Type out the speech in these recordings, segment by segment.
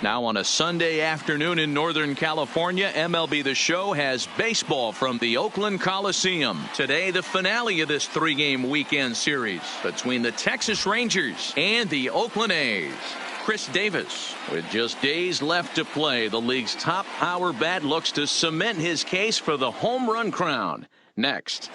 Now on a Sunday afternoon in Northern California, MLB The Show has baseball from the Oakland Coliseum. Today, the finale of this three-game weekend series between the Texas Rangers and the Oakland A's. Chris Davis, with just days left to play, the league's top power bat looks to cement his case for the home run crown. Next.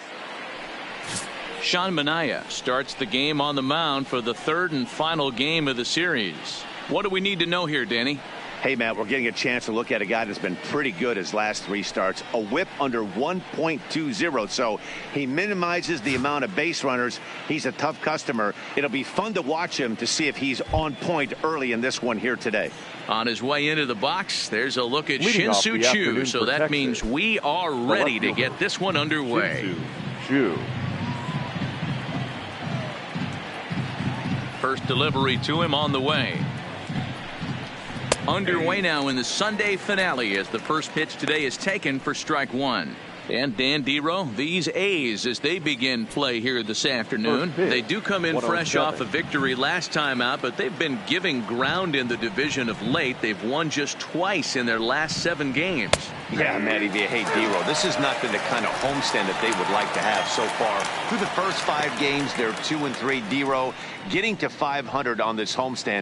Sean Manaea starts the game on the mound for the third and final game of the series. What do we need to know here, Danny? Hey, Matt, we're getting a chance to look at a guy that's been pretty good his last three starts. A whip under 1.20, so he minimizes the amount of base runners. He's a tough customer. It'll be fun to watch him to see if he's on point early in this one here today. On his way into the box, there's a look at Shin-Soo Choo, so that means we are ready to get this one underway. First delivery to him on the way. Underway now in the Sunday finale as the first pitch today is taken for strike one. And Dan Dero, these A's, as they begin play here this afternoon, they do come in fresh off a victory last time out, but they've been giving ground in the division of late. They've won just twice in their last 7 games. Yeah, Matty, hey, Dero, this is not the kind of homestand that they would like to have so far. Through the first 5 games, they're 2-3. Dero getting to 500 on this homestand.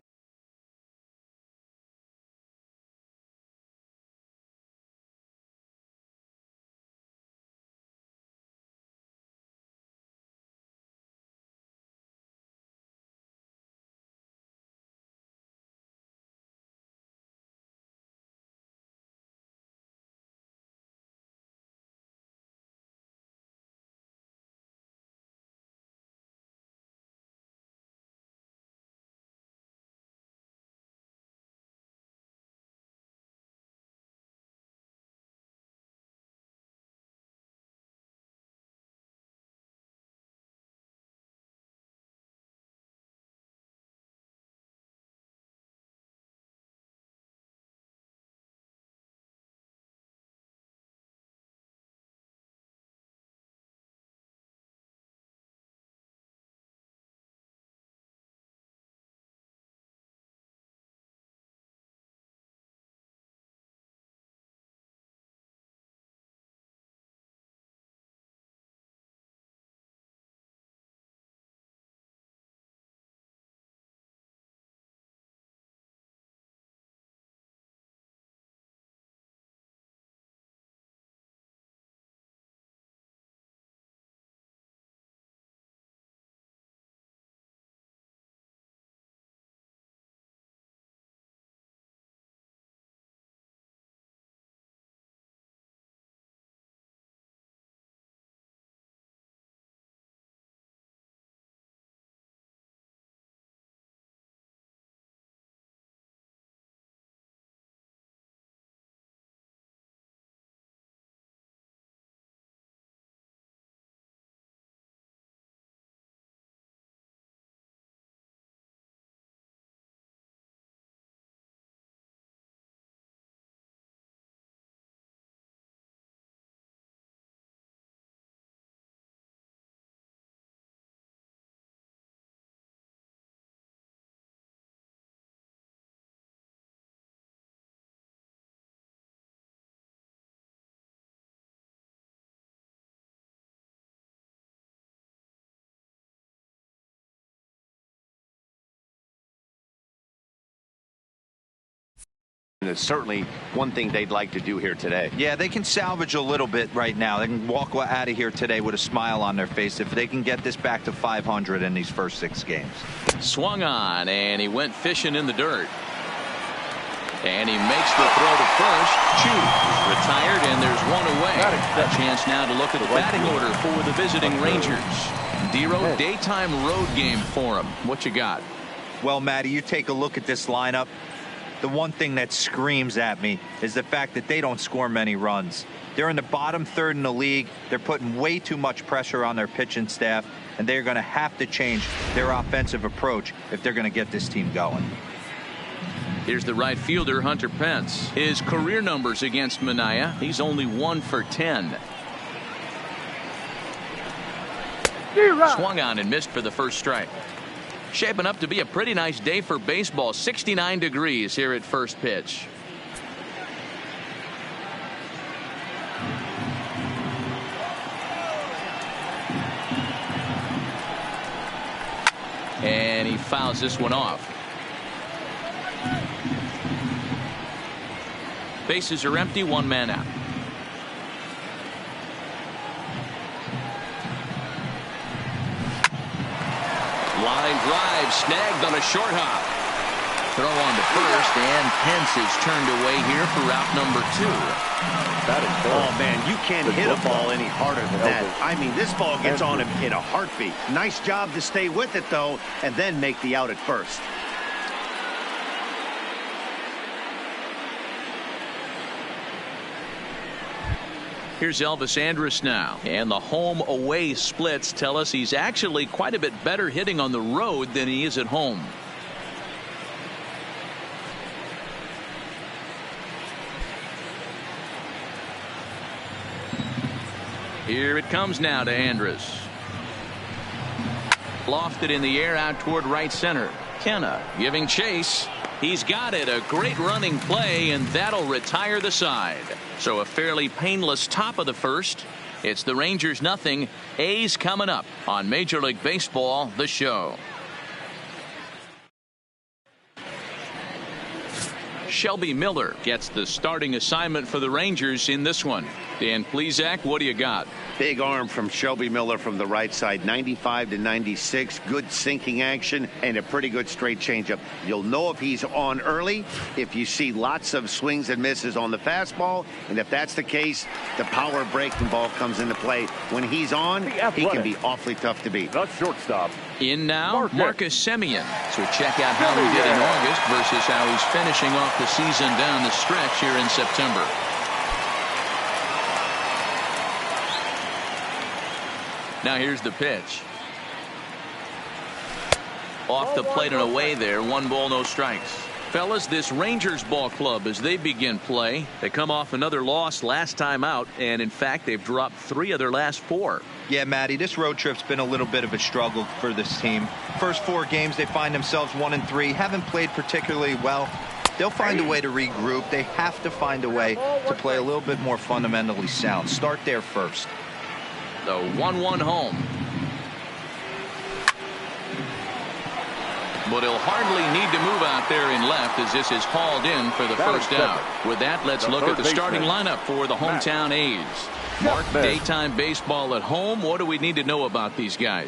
It's certainly one thing they'd like to do here today. Yeah, they can salvage a little bit right now. They can walk out of here today with a smile on their face if they can get this back to 500 in these first 6 games. Swung on, and he went fishing in the dirt. And he makes the throw to first. Choo retired, and there's one away. A chance now to look at the batting order for the visiting Rangers. Dero, daytime road game for him. What you got? Well, Matty, you take a look at this lineup. The one thing that screams at me is the fact that they don't score many runs. They're in the bottom third in the league. They're putting way too much pressure on their pitching staff, and they're going to have to change their offensive approach if they're going to get this team going. Here's the right fielder, Hunter Pence. His career numbers against Manaea, he's only 1 for 10. Swung on and missed for the first strike. Shaping up to be a pretty nice day for baseball. 69 degrees here at first pitch. And he fouls this one off. Bases are empty, one man out. Line drive snagged on a short hop. Throw on to first, and Pence is turned away here for route number 2. Oh, man, you can't hit a ball any harder than that. I mean, this ball gets on him in a heartbeat. Nice job to stay with it, though, and then make the out at first. Here's Elvis Andrus now, and the home-away splits tell us he's actually quite a bit better hitting on the road than he is at home. Here it comes now to Andrus. Lofted in the air out toward right center. Kenna giving chase. He's got it. A great running play, and that'll retire the side. So a fairly painless top of the first. It's the Rangers nothing. A's coming up on Major League Baseball, the show. Shelby Miller gets the starting assignment for the Rangers in this one. Dan Plesac, what do you got? Big arm from Shelby Miller from the right side, 95 to 96. Good sinking action and a pretty good straight changeup. You'll know if he's on early if you see lots of swings and misses on the fastball. And if that's the case, the power breaking ball comes into play. When he's on, he can be awfully tough to beat. The shortstop. In now, Marcus Semien. So check out how he did in August versus how he's finishing off the season down the stretch here in September. Now here's the pitch. Off the plate and away there. 1 ball, no strikes. Fellas, this Rangers ball club, as they begin play, they come off another loss last time out, and in fact they've dropped 3 of their last 4. Yeah, Matty, this road trip's been a little bit of a struggle for this team. First 4 games they find themselves 1-3, haven't played particularly well. They'll find a way to regroup. They have to find a way to play a little bit more fundamentally sound. Start there first. The 1-1 home. But he'll hardly need to move out there in left as this is hauled in for the first out. With that, let's look at the starting lineup for the hometown A's. Mark, daytime baseball at home. What do we need to know about these guys?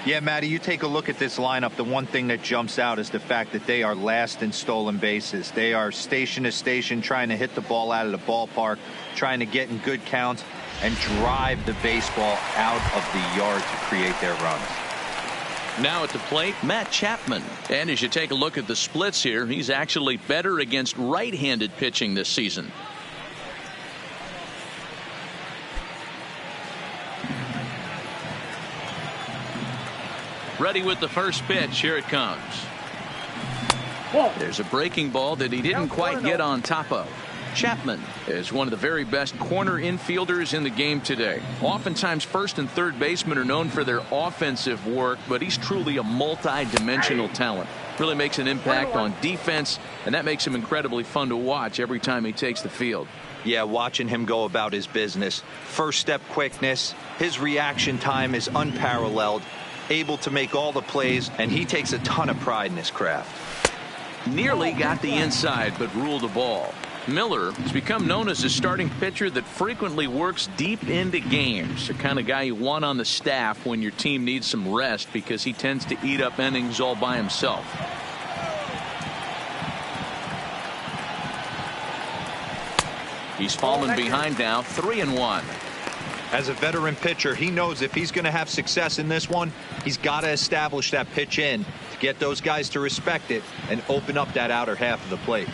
Yeah, Matty, you take a look at this lineup. The one thing that jumps out is the fact that they are last in stolen bases. They are station to station trying to hit the ball out of the ballpark, trying to get in good counts and drive the baseball out of the yard to create their runs. Now at the plate, Matt Chapman. And as you take a look at the splits here, he's actually better against right-handed pitching this season. Ready with the first pitch. Here it comes. There's a breaking ball that he didn't quite get on top of. Chapman is one of the very best corner infielders in the game today. Oftentimes first and third basemen are known for their offensive work, but he's truly a multi-dimensional talent. Really makes an impact on defense, and that makes him incredibly fun to watch every time he takes the field. Yeah, watching him go about his business. First step quickness. His reaction time is unparalleled. Able to make all the plays, and he takes a ton of pride in his craft. Nearly got the inside, but ruled the ball. Miller has become known as a starting pitcher that frequently works deep into games. The kind of guy you want on the staff when your team needs some rest because he tends to eat up innings all by himself. He's fallen behind now, 3-1. As a veteran pitcher, he knows if he's going to have success in this one, he's got to establish that pitch in to get those guys to respect it and open up that outer half of the plate.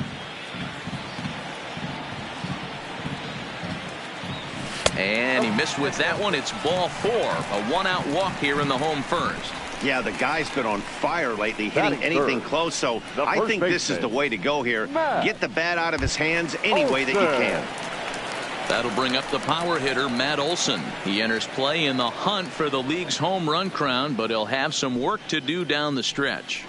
And he missed with that one. It's ball 4. A 1-out walk here in the home first. Yeah, the guy's been on fire lately, hitting anything close, so I think this is the way to go here. Get the bat out of his hands any way that you can. That'll bring up the power hitter, Matt Olson. He enters play in the hunt for the league's home run crown, but he'll have some work to do down the stretch.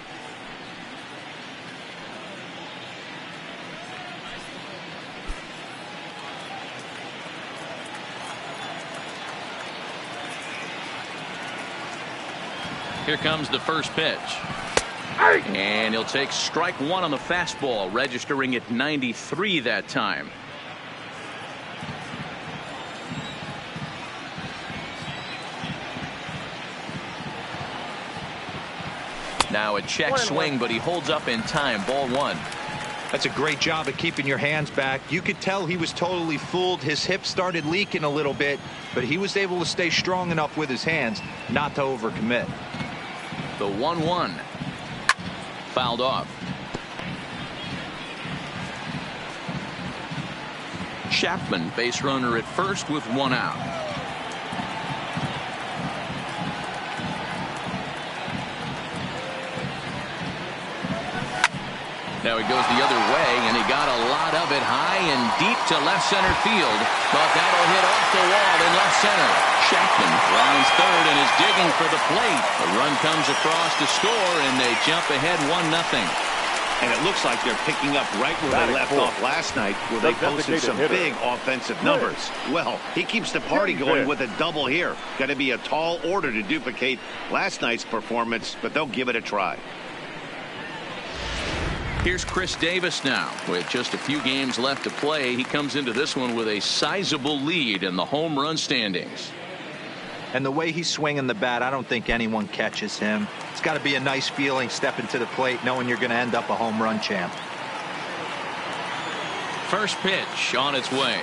Here comes the first pitch. And he'll take strike one on the fastball, registering at 93 that time. Now a check swing, but he holds up in time. Ball one. That's a great job of keeping your hands back. You could tell he was totally fooled. His hip started leaking a little bit, but he was able to stay strong enough with his hands not to overcommit. The 1-1. Fouled off. Chapman, base runner at first with one out. Now he goes the other way, and he got a lot of it high and deep to left center field, but that'll hit off the wall in left center. Chapman lines third and is digging for the plate. The run comes across to score, and they jump ahead 1-0. And it looks like they're picking up right where they left off last night, where they posted some big offensive numbers. Well, he keeps the party going with a double here. Got to be a tall order to duplicate last night's performance, but they'll give it a try. Here's Chris Davis now. With just a few games left to play, he comes into this one with a sizable lead in the home run standings. And the way he's swinging the bat, I don't think anyone catches him. It's got to be a nice feeling stepping to the plate knowing you're going to end up a home run champ. First pitch on its way.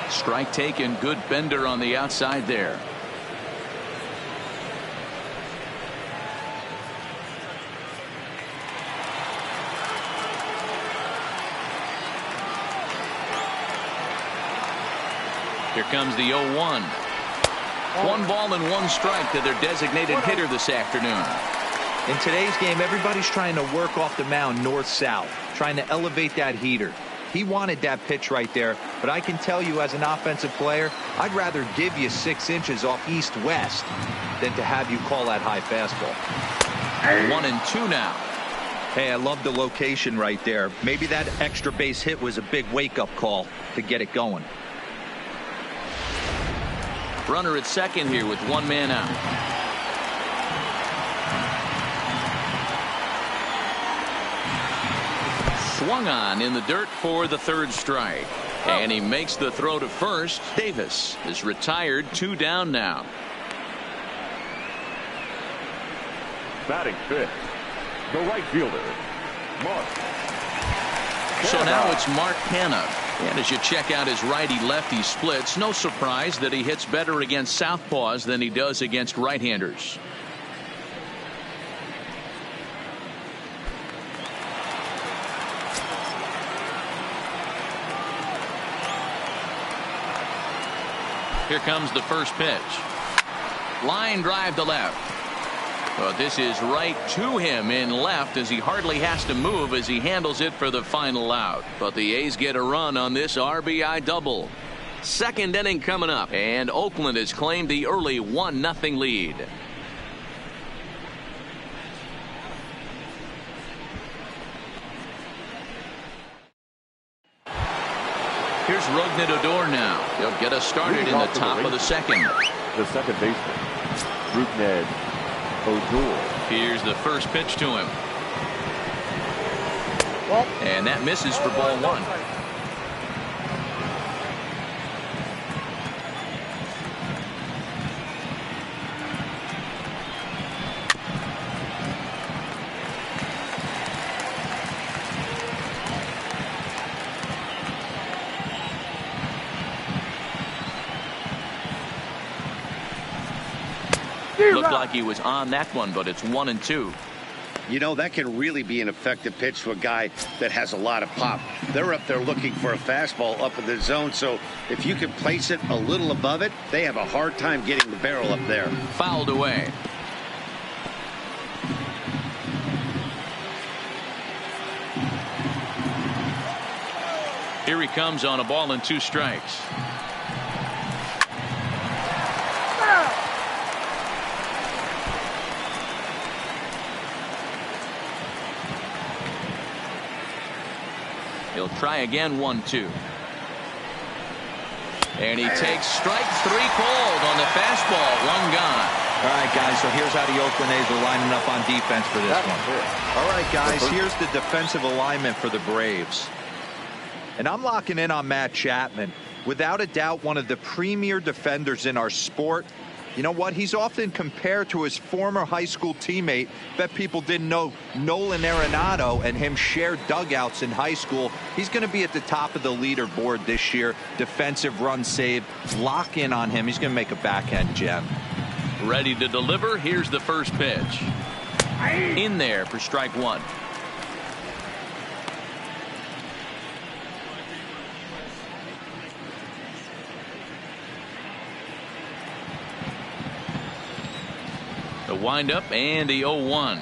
Strike taken. Good bender on the outside there. Here comes the 0-1. 1 ball and 1 strike to their designated hitter this afternoon. In today's game, everybody's trying to work off the mound north-south, trying to elevate that heater. He wanted that pitch right there, but I can tell you as an offensive player, I'd rather give you 6 inches off east-west than to have you call that high fastball. 1-2 now. Hey, I love the location right there. Maybe that extra base hit was a big wake-up call to get it going. Runner at second here with 1 man out. Swung on in the dirt for the 3rd strike. And he makes the throw to first. Davis is retired, 2 down now. Batting 5th, the right fielder, Mark. So now it's Mark Hanna. And as you check out his righty-lefty splits, no surprise that he hits better against southpaws than he does against right-handers. Here comes the first pitch. Line drive to left. Well, this is right to him in left as he hardly has to move as he handles it for the final out. But the A's get a run on this RBI double. 2nd inning coming up, and Oakland has claimed the early 1-0 lead. Here's Rougned Odor now. He'll get us started in the top of the 2nd. The second baseman, Rougned Odor. Here's the first pitch to him. And that misses for ball 1. Looked like he was on that one, but it's 1-2. You know, that can really be an effective pitch to a guy that has a lot of pop. They're up there looking for a fastball up in the zone, so if you can place it a little above it, they have a hard time getting the barrel up there. Fouled away. Here he comes on a ball and 2 strikes. He'll try again, 1-2. And he takes strike 3 called on the fastball. 1 gone. All right, guys, so here's how the Oakland A's are lining up on defense for this one. All right, guys, here's the defensive alignment for the Braves. And I'm locking in on Matt Chapman. Without a doubt, one of the premier defenders in our sport. You know what? He's often compared to his former high school teammate. Bet people didn't know Nolan Arenado and him shared dugouts in high school. He's going to be at the top of the leaderboard this year. Defensive run saved. Lock in on him. He's going to make a backhand gem. Ready to deliver. Here's the first pitch. In there for strike 1. The windup and the 0-1.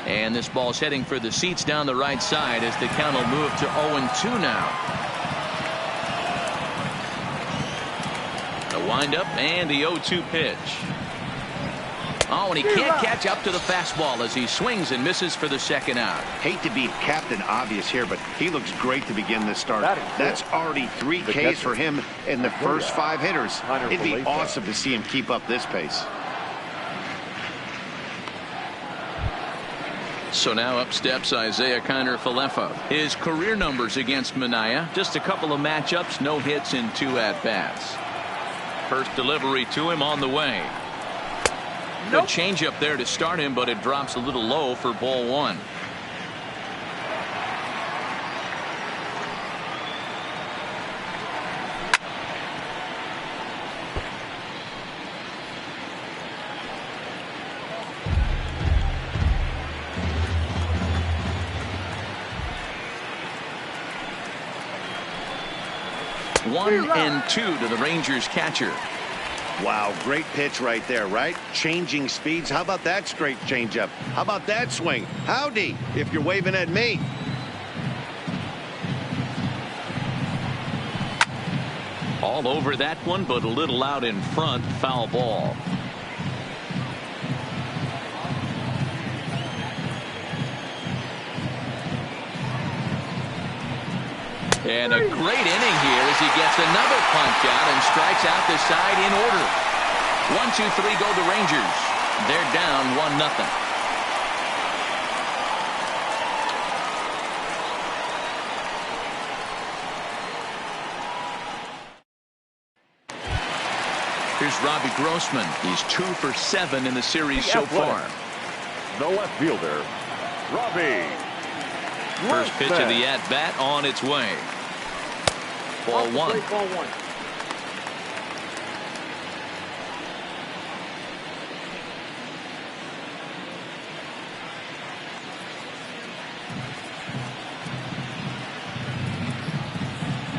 And this ball's heading for the seats down the right side as the count will move to 0-2 now. The windup and the 0-2 pitch. Oh, and he can't catch up to the fastball as he swings and misses for the second out. Hate to be Captain Obvious here, but he looks great to begin this start. That's already 3 Ks for him in the first 5 hitters. It'd be awesome to see him keep up this pace. So now up steps Isaiah Kiner-Falefa. His career numbers against Minaya, just a couple of matchups, no hits in 2 at-bats. First delivery to him on the way. Good change up there to start him, but it drops a little low for ball 1. One and 2 to the Rangers catcher. Wow, great pitch right there, right? Changing speeds. How about that straight changeup? How about that swing? Howdy, if you're waving at me. All over that one, but a little out in front. Foul ball. And a great inning here as he gets another punch out and strikes out the side in order. 1, 2, 3 go the Rangers. They're down 1-0. Here's Robbie Grossman. He's 2 for 7 in the series so far. The left fielder, Robbie. First pitch of the at-bat on its way. Ball 1. Ball 1.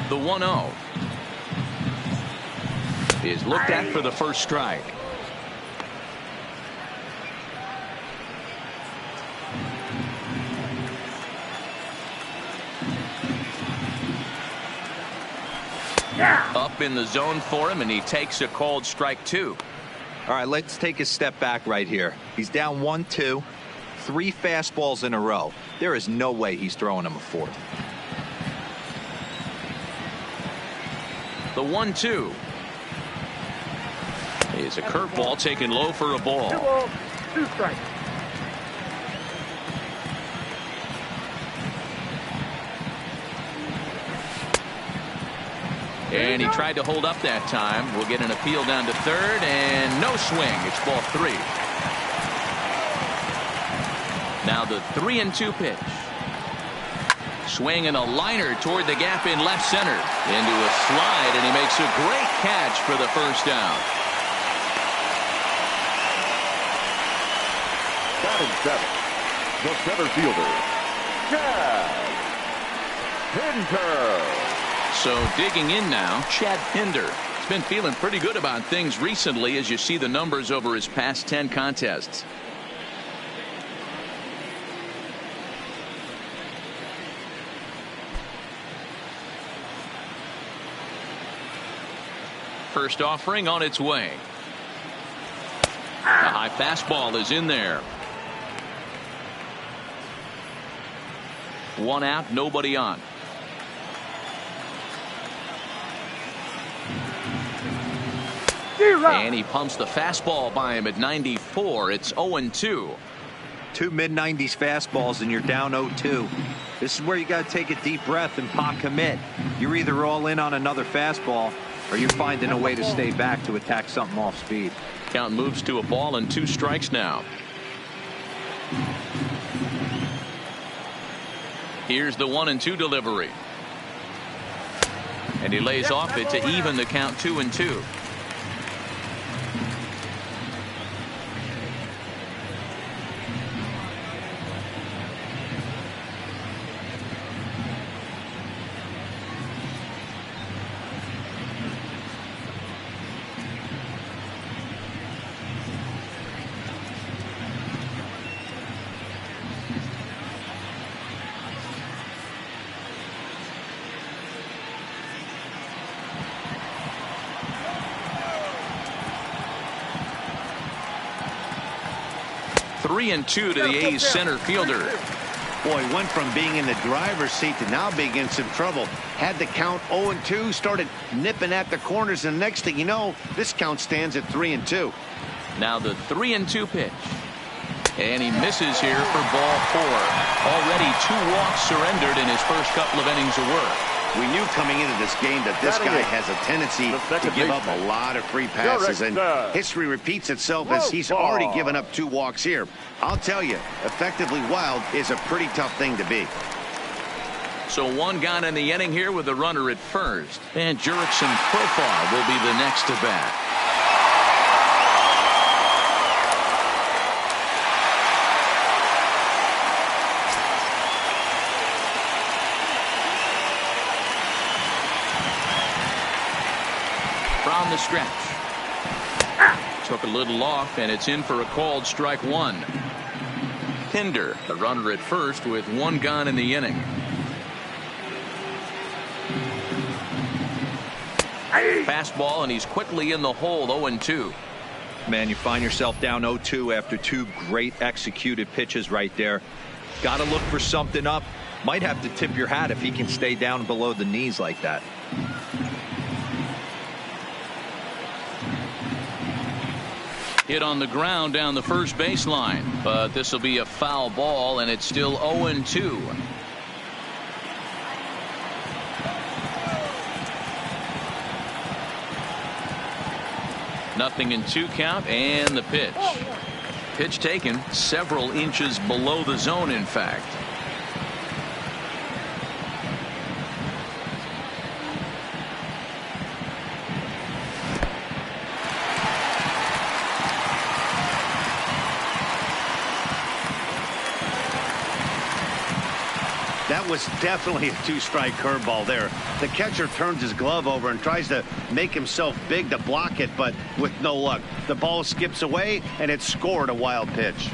The 1-0 is looked at for the first strike. Up in the zone for him, and he takes a called strike 2. All right, let's take a step back right here. He's down 1-2, 3 fastballs in a row. There is no way he's throwing him a 4th. The 1-2 is a curveball taken low for a ball. 2 balls, 2 strikes. And he tried to hold up that time. We'll get an appeal down to third, and no swing. It's ball 3. Now the 3-2 pitch. Swing and a liner toward the gap in left center. Into a slide, and he makes a great catch for the first out. Batting 7th, the center fielder, Chad Pinder. So digging in now, Chad Pinder. He's been feeling pretty good about things recently as you see the numbers over his past 10 contests. First offering on its way. The high fastball is in there. 1 out, nobody on. And he pumps the fastball by him at 94. It's 0-2. Two mid-90s fastballs and you're down 0-2. This is where you got to take a deep breath and pot commit. You're either all in on another fastball or you're finding a way to stay back to attack something off speed. Count moves to a ball and 2 strikes now. Here's the 1-2 delivery. And he lays off it to even the count 2-2. Three and 2 to the A's center fielder. Boy, went from being in the driver's seat to now being in some trouble. Had the count 0-2, started nipping at the corners, and the next thing you know, this count stands at 3-2. Now the 3-2 pitch. And he misses here for ball 4. Already 2 walks surrendered in his first couple of innings of work. We knew coming into this game that this guy has a tendency to give up a lot of free passes, and history repeats itself as he's already given up 2 walks here. I'll tell you, effectively wild is a pretty tough thing to be. So 1 gone in the inning here with the runner at first. And Jurickson Profar will be the next to bat. From the stretch. Took a little off, and it's in for a called strike 1. Pinder, the runner at first with 1 gone in the inning. Fastball, and he's quickly in the hole. 0-2. Man, you find yourself down 0-2 after 2 great executed pitches right there. Got to look for something up. Might have to tip your hat if he can stay down below the knees like that. Hit on the ground down the first baseline, but this will be a foul ball, and it's still 0-2. Nothing in 2 count, and the pitch. Pitch taken several inches below the zone, in fact. That was definitely a 2-strike curveball there. The catcher turns his glove over and tries to make himself big to block it, but with no luck. The ball skips away, and it scored a wild pitch.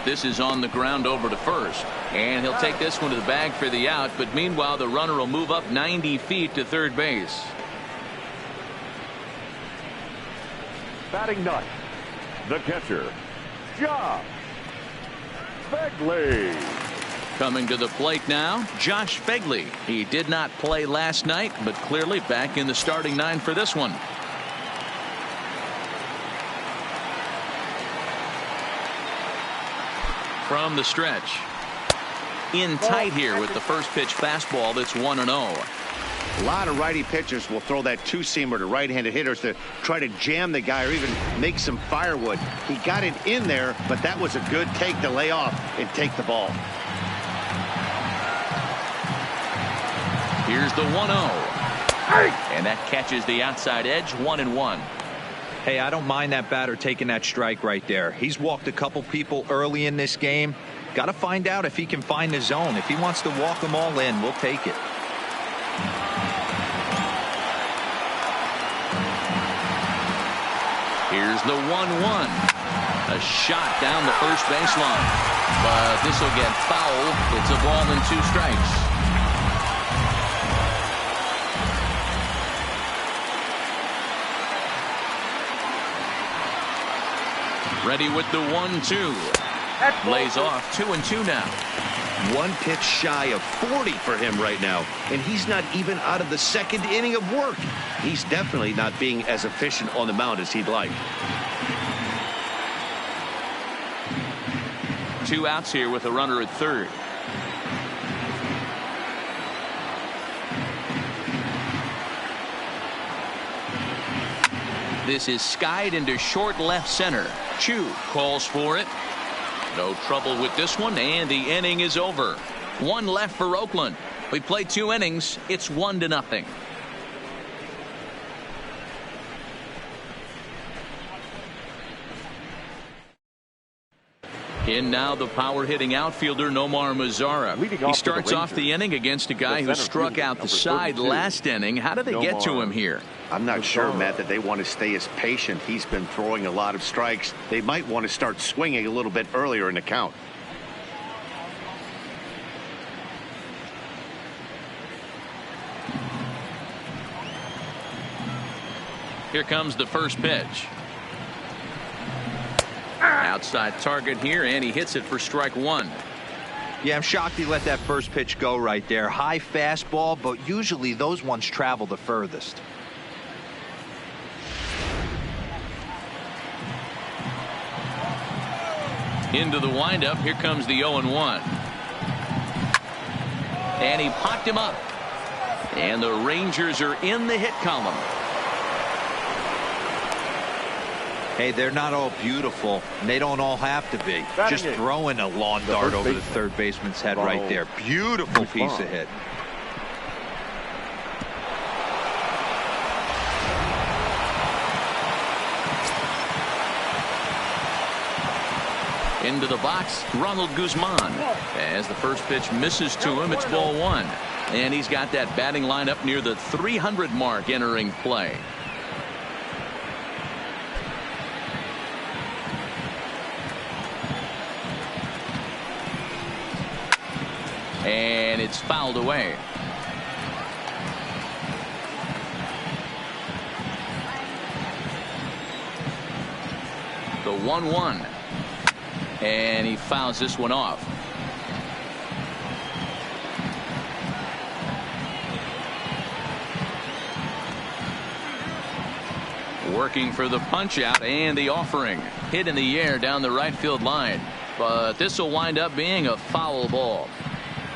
This is on the ground over to first, and he'll take this one to the bag for the out, but meanwhile the runner will move up 90 feet to third base. Batting ninth, the catcher, Josh Begley. Coming to the plate now, Josh Begley. He did not play last night, but clearly back in the starting 9 for this one. From the stretch. In tight here with the first pitch fastball that's 1-0. A lot of righty pitchers will throw that 2-seamer to right-handed hitters to try to jam the guy or even make some firewood. He got it in there, but that was a good take to lay off and take the ball. Here's the 1-0. And that catches the outside edge. 1-1. Hey, I don't mind that batter taking that strike right there. He's walked a couple people early in this game. Got to find out if he can find the zone. If he wants to walk them all in, we'll take it. Here's the 1-1. A shot down the first baseline. But this will get fouled. It's a ball and 2 strikes. Ready with the 1-2. Lays off 2-2 now. 1 pitch shy of 40 for him right now, and he's not even out of the 2nd inning of work. He's definitely not being as efficient on the mound as he'd like. 2 outs here with a runner at third. This is skied into short left center. Chu calls for it. No trouble with this one, and the inning is over. 1 left for Oakland. We played 2 innings. It's 1-0. In now the power hitting outfielder Nomar Mazara. He starts off the inning against a guy who struck out the side last inning. How did they get to him here? I'm not sure, Matt, that they want to stay as patient. He's been throwing a lot of strikes. They might want to start swinging a little bit earlier in the count. Here comes the first pitch. Outside target here, and he hits it for strike 1. Yeah, I'm shocked he let that first pitch go right there. High fastball, but usually those ones travel the furthest. Into the windup. Here comes the 0-1. And he popped him up. And the Rangers are in the hit column. Hey, they're not all beautiful, and they don't all have to be. Just throwing a lawn dart over the third baseman's head right there. Beautiful piece of hit. Into the box, Ronald Guzman. As the first pitch misses to him, it's ball 1. And he's got that batting line up near the 300 mark entering play. And it's fouled away. The 1-1. And he fouls this one off. Working for the punch out and the offering. Hit in the air down the right field line. But this will wind up being a foul ball.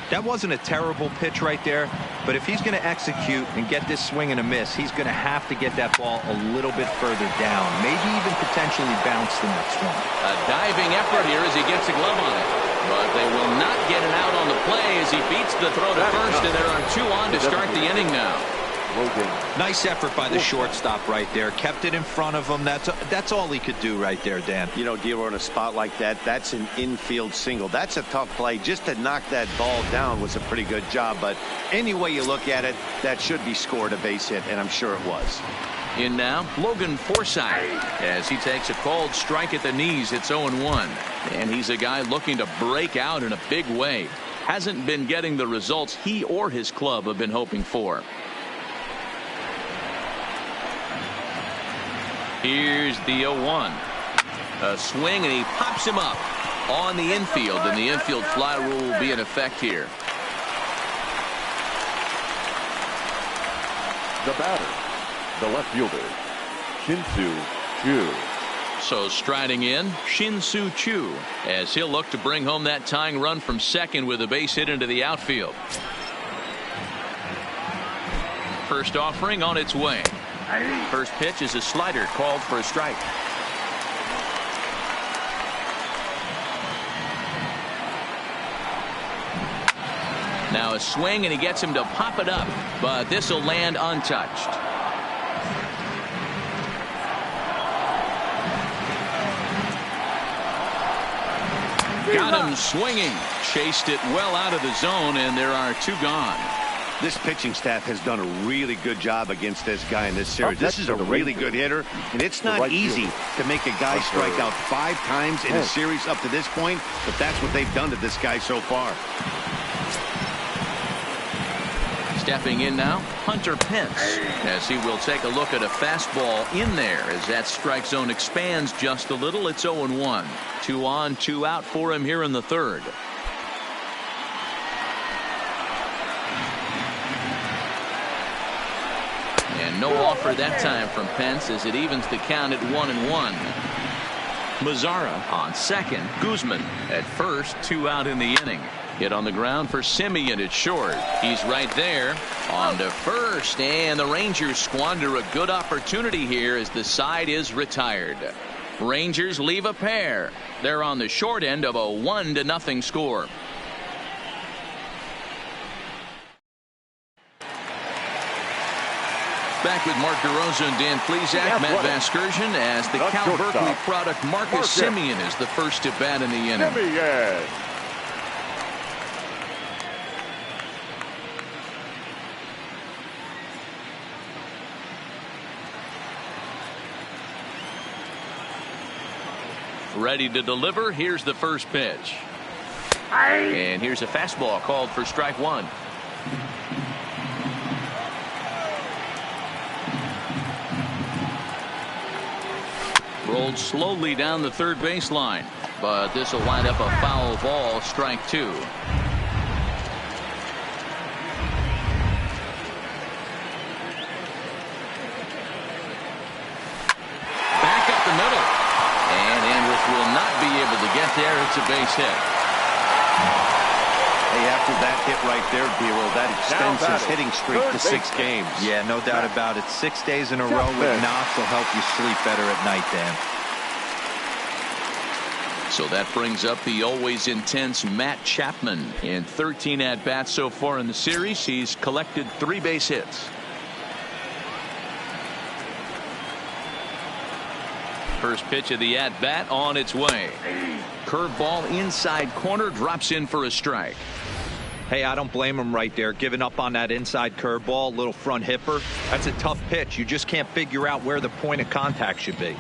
That wasn't a terrible pitch right there, but if he's going to execute and get this swing and a miss, he's going to have to get that ball a little bit further down, maybe even potentially bounce the next one. A diving effort here as he gets a glove on it, but they will not get it out on the play as he beats the throw to first, and there are 2 on to start the inning now. Nice effort by the shortstop right there. Kept it in front of him. That's all he could do right there, Dan. You know, dealer in a spot like that, that's an infield single. That's a tough play. Just to knock that ball down was a pretty good job. But any way you look at it, that should be scored a base hit, and I'm sure it was. In now, Logan Forsythe, as he takes a called strike at the knees. It's 0-1. And he's a guy looking to break out in a big way. Hasn't been getting the results he or his club have been hoping for. Here's the 0-1. A swing, and he pops him up on the infield, and the infield fly rule will be in effect here. The batter, the left fielder, Shin-Soo Choo. So striding in, Shin-Soo Choo, as he'll look to bring home that tying run from second with a base hit into the outfield. First offering on its way. First pitch is a slider called for a strike. Now a swing, and he gets him to pop it up, but this will land untouched. Got him swinging. Chased it well out of the zone, and there are 2 gone. This pitching staff has done a really good job against this guy in this series. This is a really good hitter, and it's not easy to make a guy strike out 5 times in a series up to this point, but that's what they've done to this guy so far. Stepping in now, Hunter Pence, as he will take a look at a fastball in there as that strike zone expands just a little. It's 0-1. 2 on, 2 out for him here in the third. And no offer that time from Pence as it evens the count at 1-1. Mazzara on second. Guzman at first. 2 out in the inning. Hit on the ground for Simeon at short. He's right there on to first, and the Rangers squander a good opportunity here as the side is retired. Rangers leave a pair. They're on the short end of a 1-0 score. Back with Mark DeRosa and Dan Plesac, Matt Vasgersian, as the Cal Berkeley product Marcus Simeon is the first to bat in the inning. Ready to deliver. Here's the first pitch. And here's a fastball called for strike 1. Rolled slowly down the third baseline, but this will wind up a foul ball, strike 2. Back up the middle. And Andrus will not be able to get there. It's a base hit. Hey, after that hit right there, D-Roll, that extends his hitting streak to 6 games. Yeah, no doubt about it. 6 days in a row with knocks will help you sleep better at night, Dan. So that brings up the always intense Matt Chapman. In 13 at-bats so far in the series, he's collected 3 base hits. First pitch of the at-bat on its way. Curveball inside corner, drops in for a strike. Hey, I don't blame him right there. Giving up on that inside curveball, little front hipper. That's a tough pitch. You just can't figure out where the point of contact should be.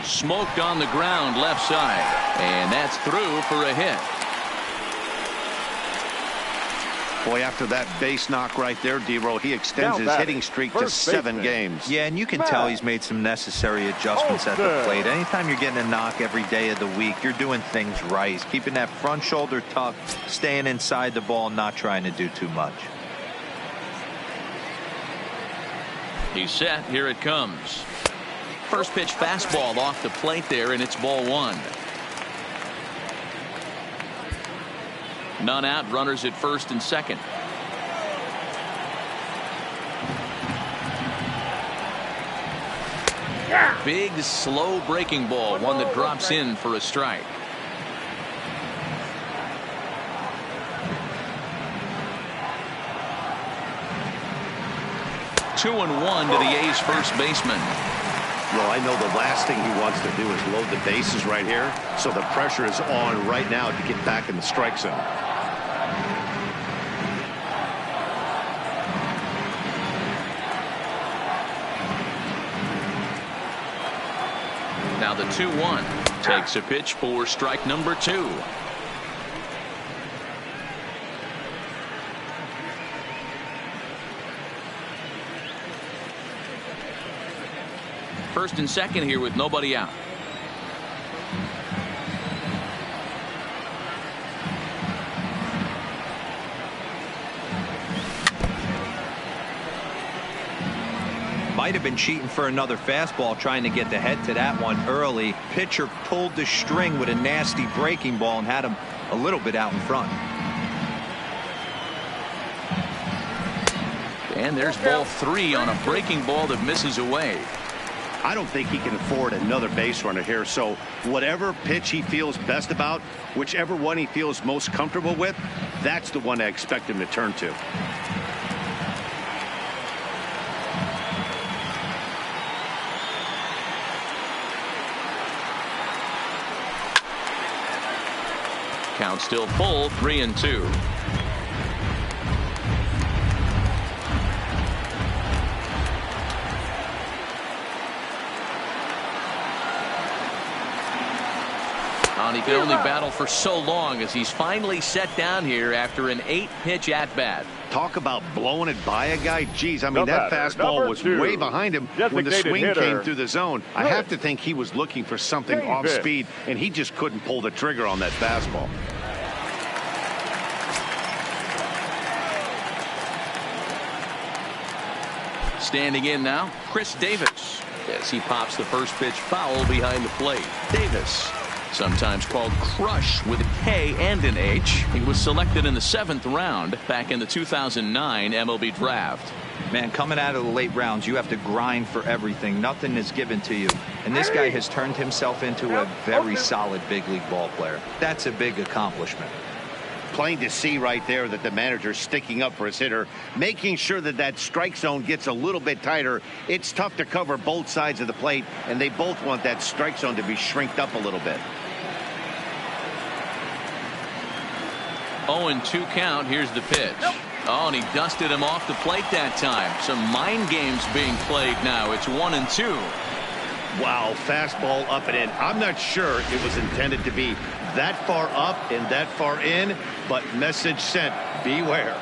Smoked on the ground left side. And that's through for a hit. Boy, after that base knock right there, D-Roll, he extends his hitting streak to 7 games. Yeah, and you can tell he's made some necessary adjustments at the plate. Anytime you're getting a knock every day of the week, you're doing things right. He's keeping that front shoulder tucked, staying inside the ball, not trying to do too much. He's set. Here it comes. First pitch fastball off the plate there, and it's ball 1. None out, runners at first and second. Big, slow breaking ball, one that drops in for a strike. Two and one to the A's first baseman. Well, I know the last thing he wants to do is load the bases right here, so the pressure is on right now to get back in the strike zone. Now the 2-1 takes a pitch for strike number 2. First and second here with nobody out. Might have been cheating for another fastball, trying to get the head to that one early. Pitcher pulled the string with a nasty breaking ball and had him a little bit out in front. And there's ball 3 on a breaking ball that misses away. I don't think he can afford another base runner here, so whatever pitch he feels best about, whichever one he feels most comfortable with, that's the one I expect him to turn to. Count still full, 3-2. And he can only battle for so long as he's finally set down here after an 8-pitch at-bat. Talk about blowing it by a guy. Geez, I mean, that fastball was way behind him when the swing came through the zone. I have to think he was looking for something off speed, and he just couldn't pull the trigger on that fastball. Standing in now, Chris Davis, as he pops the first pitch foul behind the plate. Davis, sometimes called Crush with a K and an H. He was selected in the 7th round back in the 2009 MLB draft. Man, coming out of the late rounds, you have to grind for everything. Nothing is given to you. And this guy has turned himself into a very solid big league ball player. That's a big accomplishment. Plain to see right there that the manager's sticking up for his hitter, making sure that that strike zone gets a little bit tighter. It's tough to cover both sides of the plate, and they both want that strike zone to be shrinked up a little bit. 0-2 count. Here's the pitch. Oh, and he dusted him off the plate that time. Some mind games being played now. It's 1-2. Wow, fastball up and in. I'm not sure it was intended to be that far up and that far in, but message sent. Beware.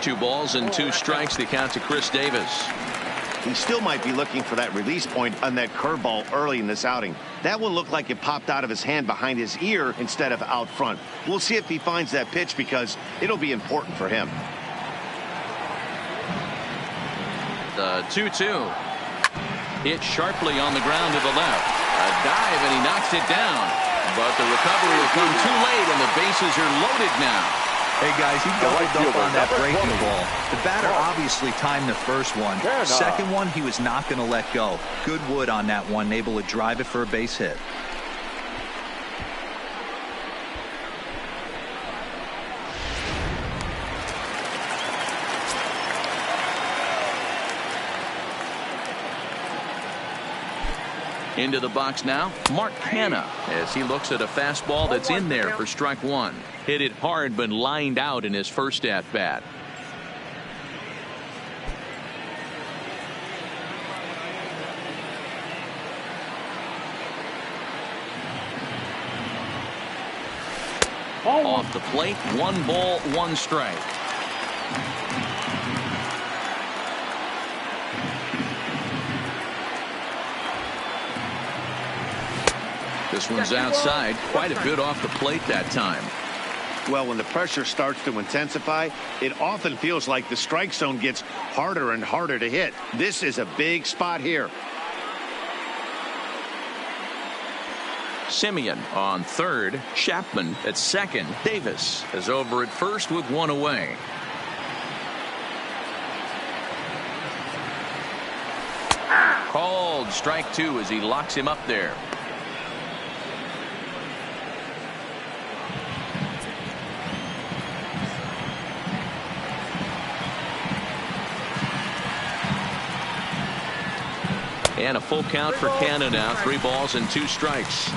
Two balls and 2 strikes. The count to Chris Davis. He still might be looking for that release point on that curveball early in this outing. That one looked like it popped out of his hand behind his ear instead of out front. We'll see if he finds that pitch because it'll be important for him. The 2-2. Hit sharply on the ground to the left. A dive, and he knocks it down. But the recovery will come too late, and the bases are loaded now. Hey, guys, he doubled up on that breaking ball. The batter obviously timed the first one. Second one, he was not going to let go. Good wood on that one, able to drive it for a base hit. Into the box now, Mark Hanna, as he looks at a fastball that's in there for strike 1. Hit it hard, but lined out in his first at-bat. Off the plate, 1 ball, 1 strike. This one's outside. Quite a bit off the plate that time. Well, when the pressure starts to intensify, it often feels like the strike zone gets harder and harder to hit. This is a big spot here. Simeon on third. Chapman at second. Davis is over at first with 1 away. Called strike 2 as he locks him up there. And a full count for Canada now. 3 balls and 2 strikes.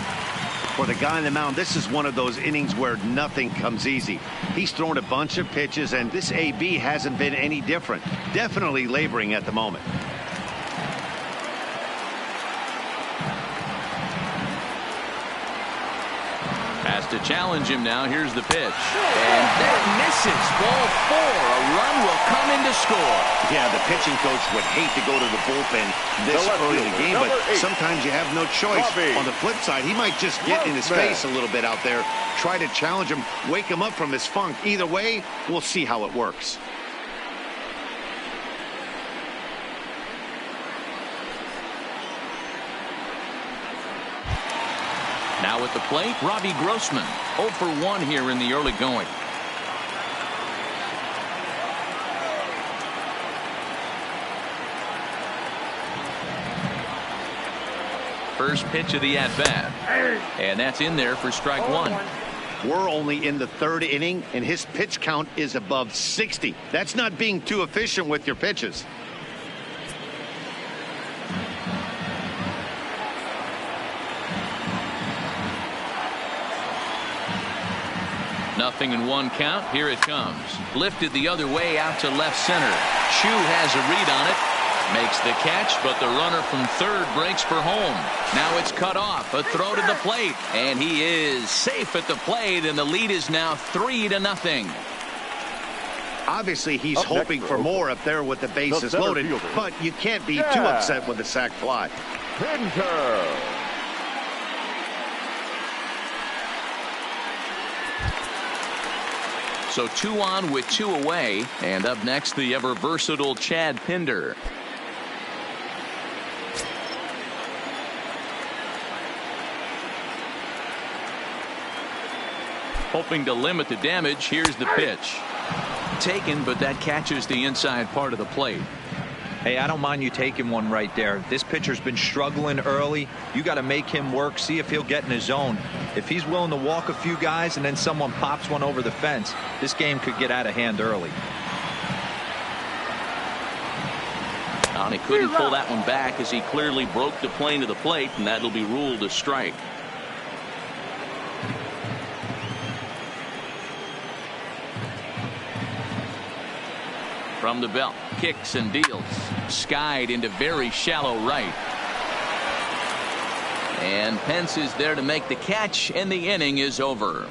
For the guy on the mound, this is one of those innings where nothing comes easy. He's thrown a bunch of pitches, and this AB hasn't been any different. Definitely laboring at the moment. Has to challenge him now. Here's the pitch. And that misses. Ball 4. A run will come in to score. Yeah, the pitching coach would hate to go to the bullpen this early in the game, but sometimes you have no choice. On the flip side, he might just get in his face a little bit out there, try to challenge him, wake him up from his funk. Either way, we'll see how it works. Now at the plate, Robbie Grossman. 0 for 1 here in the early going. First pitch of the at-bat. And that's in there for strike 1. We're only in the 3rd inning, and his pitch count is above 60. That's not being too efficient with your pitches. 0-1 count. Here it comes. Lifted the other way out to left center. Chu has a read on it. Makes the catch, but the runner from third breaks for home. Now it's cut off. A throw to the plate. And he is safe at the plate, and the lead is now 3-0. Obviously, he's hoping for more up there with the bases loaded, but you can't be too upset with the sac fly. So 2 on with 2 away, and up next the ever versatile Chad Pinder. Hoping to limit the damage. Here's the pitch. Taken, but that catches the inside part of the plate. Hey, I don't mind you taking one right there. This pitcher's been struggling early. You got to make him work, see if he'll get in his zone. If he's willing to walk a few guys and then someone pops one over the fence, this game could get out of hand early. And he couldn't pull that one back as he clearly broke the plane to the plate, and that'll be ruled a strike. From the belt, kicks and deals. Skied into very shallow right. And Pence is there to make the catch, and the inning is over.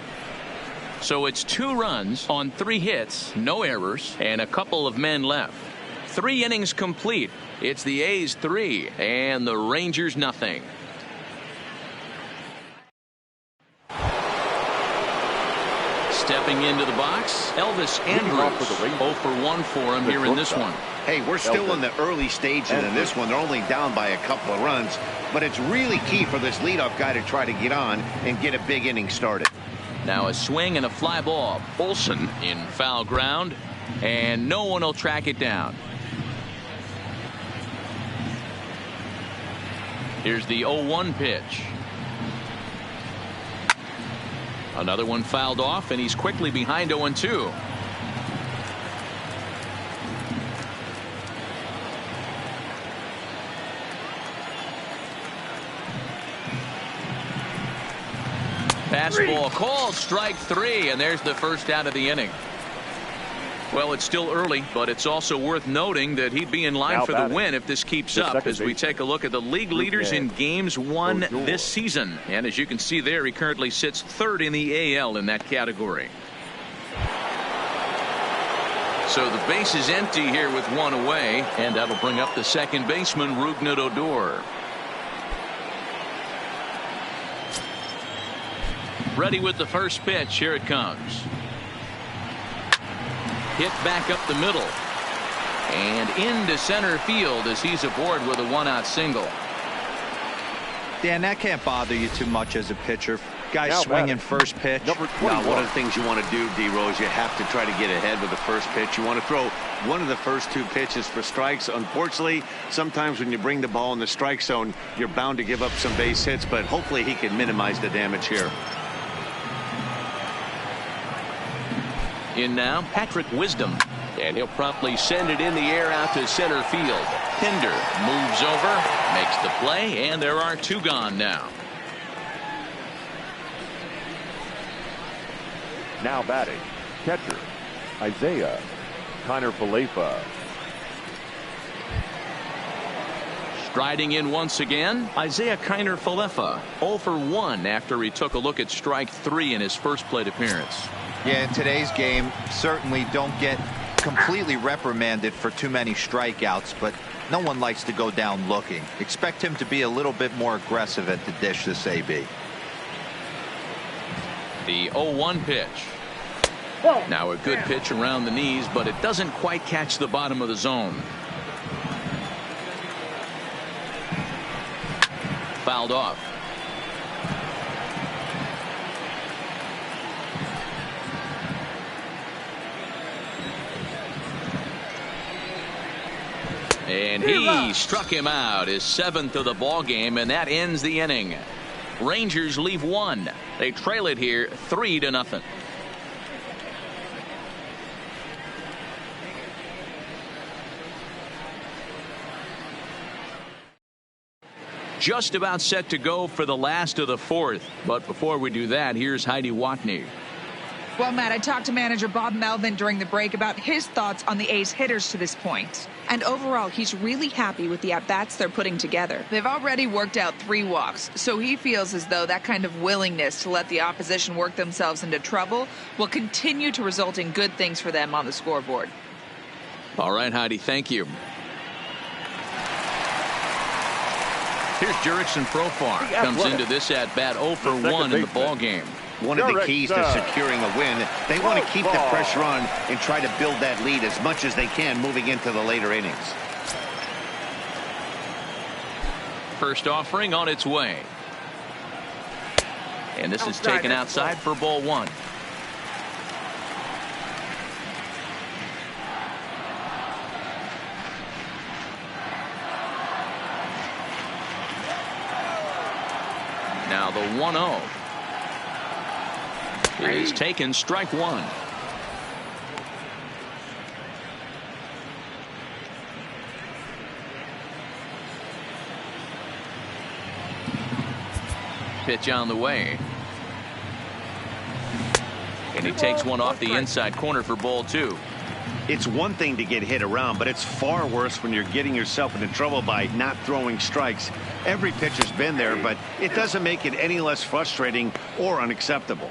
So it's 2 runs on 3 hits, no errors, and a couple of men left. 3 innings complete. It's the A's 3 and the Rangers nothing. Stepping into the box, Elvis Andrus. 0 for 1 for him here in this one. Hey, we're still in the early stages in this one. They're only down by a couple of runs, but it's really key for this leadoff guy to try to get on and get a big inning started. Now a swing and a fly ball. Olsen in foul ground, and no one will track it down. Here's the 0-1 pitch. Another one fouled off, and he's quickly behind 0-2. Fastball called, strike 3, and there's the first out of the inning. Well, it's still early, but it's also worth noting that he'd be in line for the win if this keeps up as we take a look at the league leaders in games won this season. And as you can see there, he currently sits 3rd in the AL in that category. So the base is empty here with 1 away, and that'll bring up the second baseman, Rougned Odor. Ready with the first pitch. Here it comes. Hit back up the middle and into center field as he's aboard with a 1-out single. Dan, that can't bother you too much as a pitcher. Guys swinging first pitch. Now, one of the things you want to do, D-Rose, you have to try to get ahead with the first pitch. You want to throw one of the first 2 pitches for strikes. Unfortunately, sometimes when you bring the ball in the strike zone, you're bound to give up some base hits, but hopefully he can minimize the damage here. In now, Patrick Wisdom, and he'll promptly send it in the air out to center field. Pinder moves over, makes the play, and there are 2 gone now. Now batting, catcher, Isaiah Kiner-Falefa. Striding in once again, Isaiah Kiner-Falefa, 0 for 1 after he took a look at strike 3 in his first plate appearance. Yeah, in today's game, certainly don't get completely reprimanded for too many strikeouts, but no one likes to go down looking. Expect him to be a little bit more aggressive at the dish this AB. The 0-1 pitch. Now a good pitch around the knees, but it doesn't quite catch the bottom of the zone. Fouled off. And he struck him out, his 7th of the ball game, and that ends the inning. Rangers leave 1. They trail it here 3-0. Just about set to go for the last of the 4th. But before we do that, here's Heidi Watney. Well, Matt, I talked to manager Bob Melvin during the break about his thoughts on the A's hitters to this point. And overall, he's really happy with the at-bats they're putting together. They've already worked out 3 walks, so he feels as though that kind of willingness to let the opposition work themselves into trouble will continue to result in good things for them on the scoreboard. All right, Heidi, thank you. Here's Jurickson Profar. Comes into this at-bat 0 for 1 in the ball game. One of the keys to securing a win, they want to keep the pressure on and try to build that lead as much as they can moving into the later innings. First offering on its way. And this is taken outside for ball 1. Now the 1-0 is taken, strike 1. Pitch on the way. And he takes one off the inside corner for ball 2. It's one thing to get hit around, but it's far worse when you're getting yourself into trouble by not throwing strikes. Every pitcher's been there, but it doesn't make it any less frustrating or unacceptable.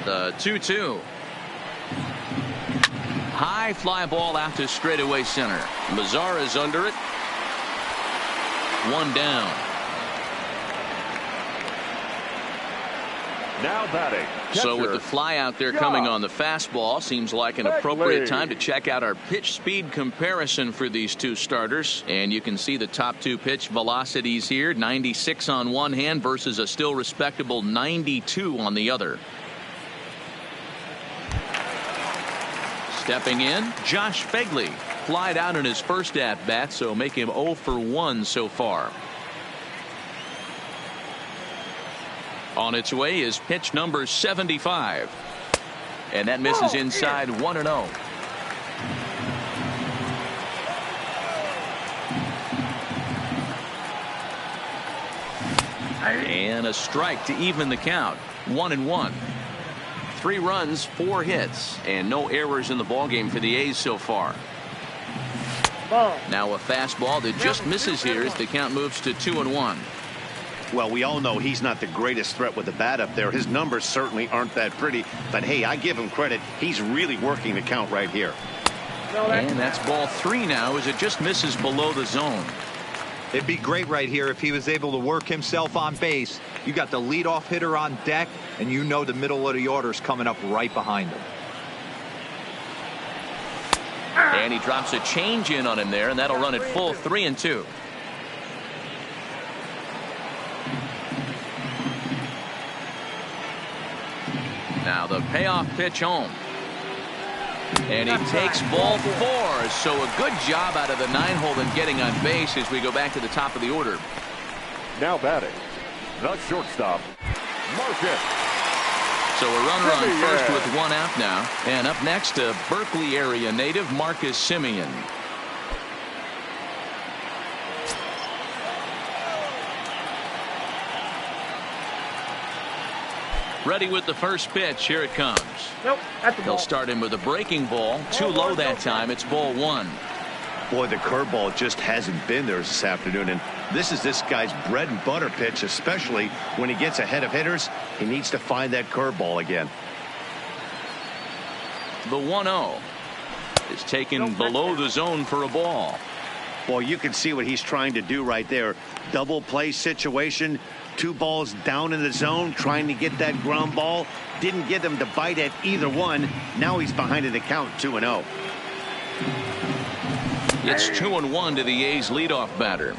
The 2-2. High fly ball out to straightaway center. Mazara's under it. 1 down. Now batting. So with the fly out there coming on the fastball, seems like an appropriate time to check out our pitch speed comparison for these two starters. And you can see the top 2 pitch velocities here. 96 on one hand versus a still respectable 92 on the other. Stepping in, Josh Phegley. Flied out in his first at bat, so make him 0 for 1 so far. On its way is pitch number 75. And that misses inside 1-0. And a strike to even the count. 1-1. 3 runs, 4 hits, and no errors in the ballgame for the A's so far. Now a fastball that just misses here as the count moves to 2-1. Well, we all know he's not the greatest threat with the bat up there. His numbers certainly aren't that pretty. But, hey, I give him credit. He's really working the count right here. And that's ball 3 now as it just misses below the zone. It'd be great right here if he was able to work himself on base. You got the leadoff hitter on deck, and you know the middle of the order's coming up right behind him. And he drops a change in on him there, and that'll run it full 3-2. Now the payoff pitch home. And he takes ball 4. So a good job out of the 9-hole in getting on base as we go back to the top of the order. Now batting, the shortstop, Marcus. So a runner on first with 1 out now. And up next, a Berkeley area native, Marcus Semien. Ready with the first pitch. Here it comes. Nope, that's a ball. He'll start him with a breaking ball. Too low that time. It's ball 1. Boy, the curveball just hasn't been there this afternoon. And this is this guy's bread and butter pitch, especially when he gets ahead of hitters. He needs to find that curveball again. The 1-0 is taken below the zone for a ball. Well, you can see what he's trying to do right there. Double play situation. 2 balls down in the zone, trying to get that ground ball. Didn't get him to bite at either one. Now he's behind in the count, 2-0. It's 2-1 to the A's leadoff batter.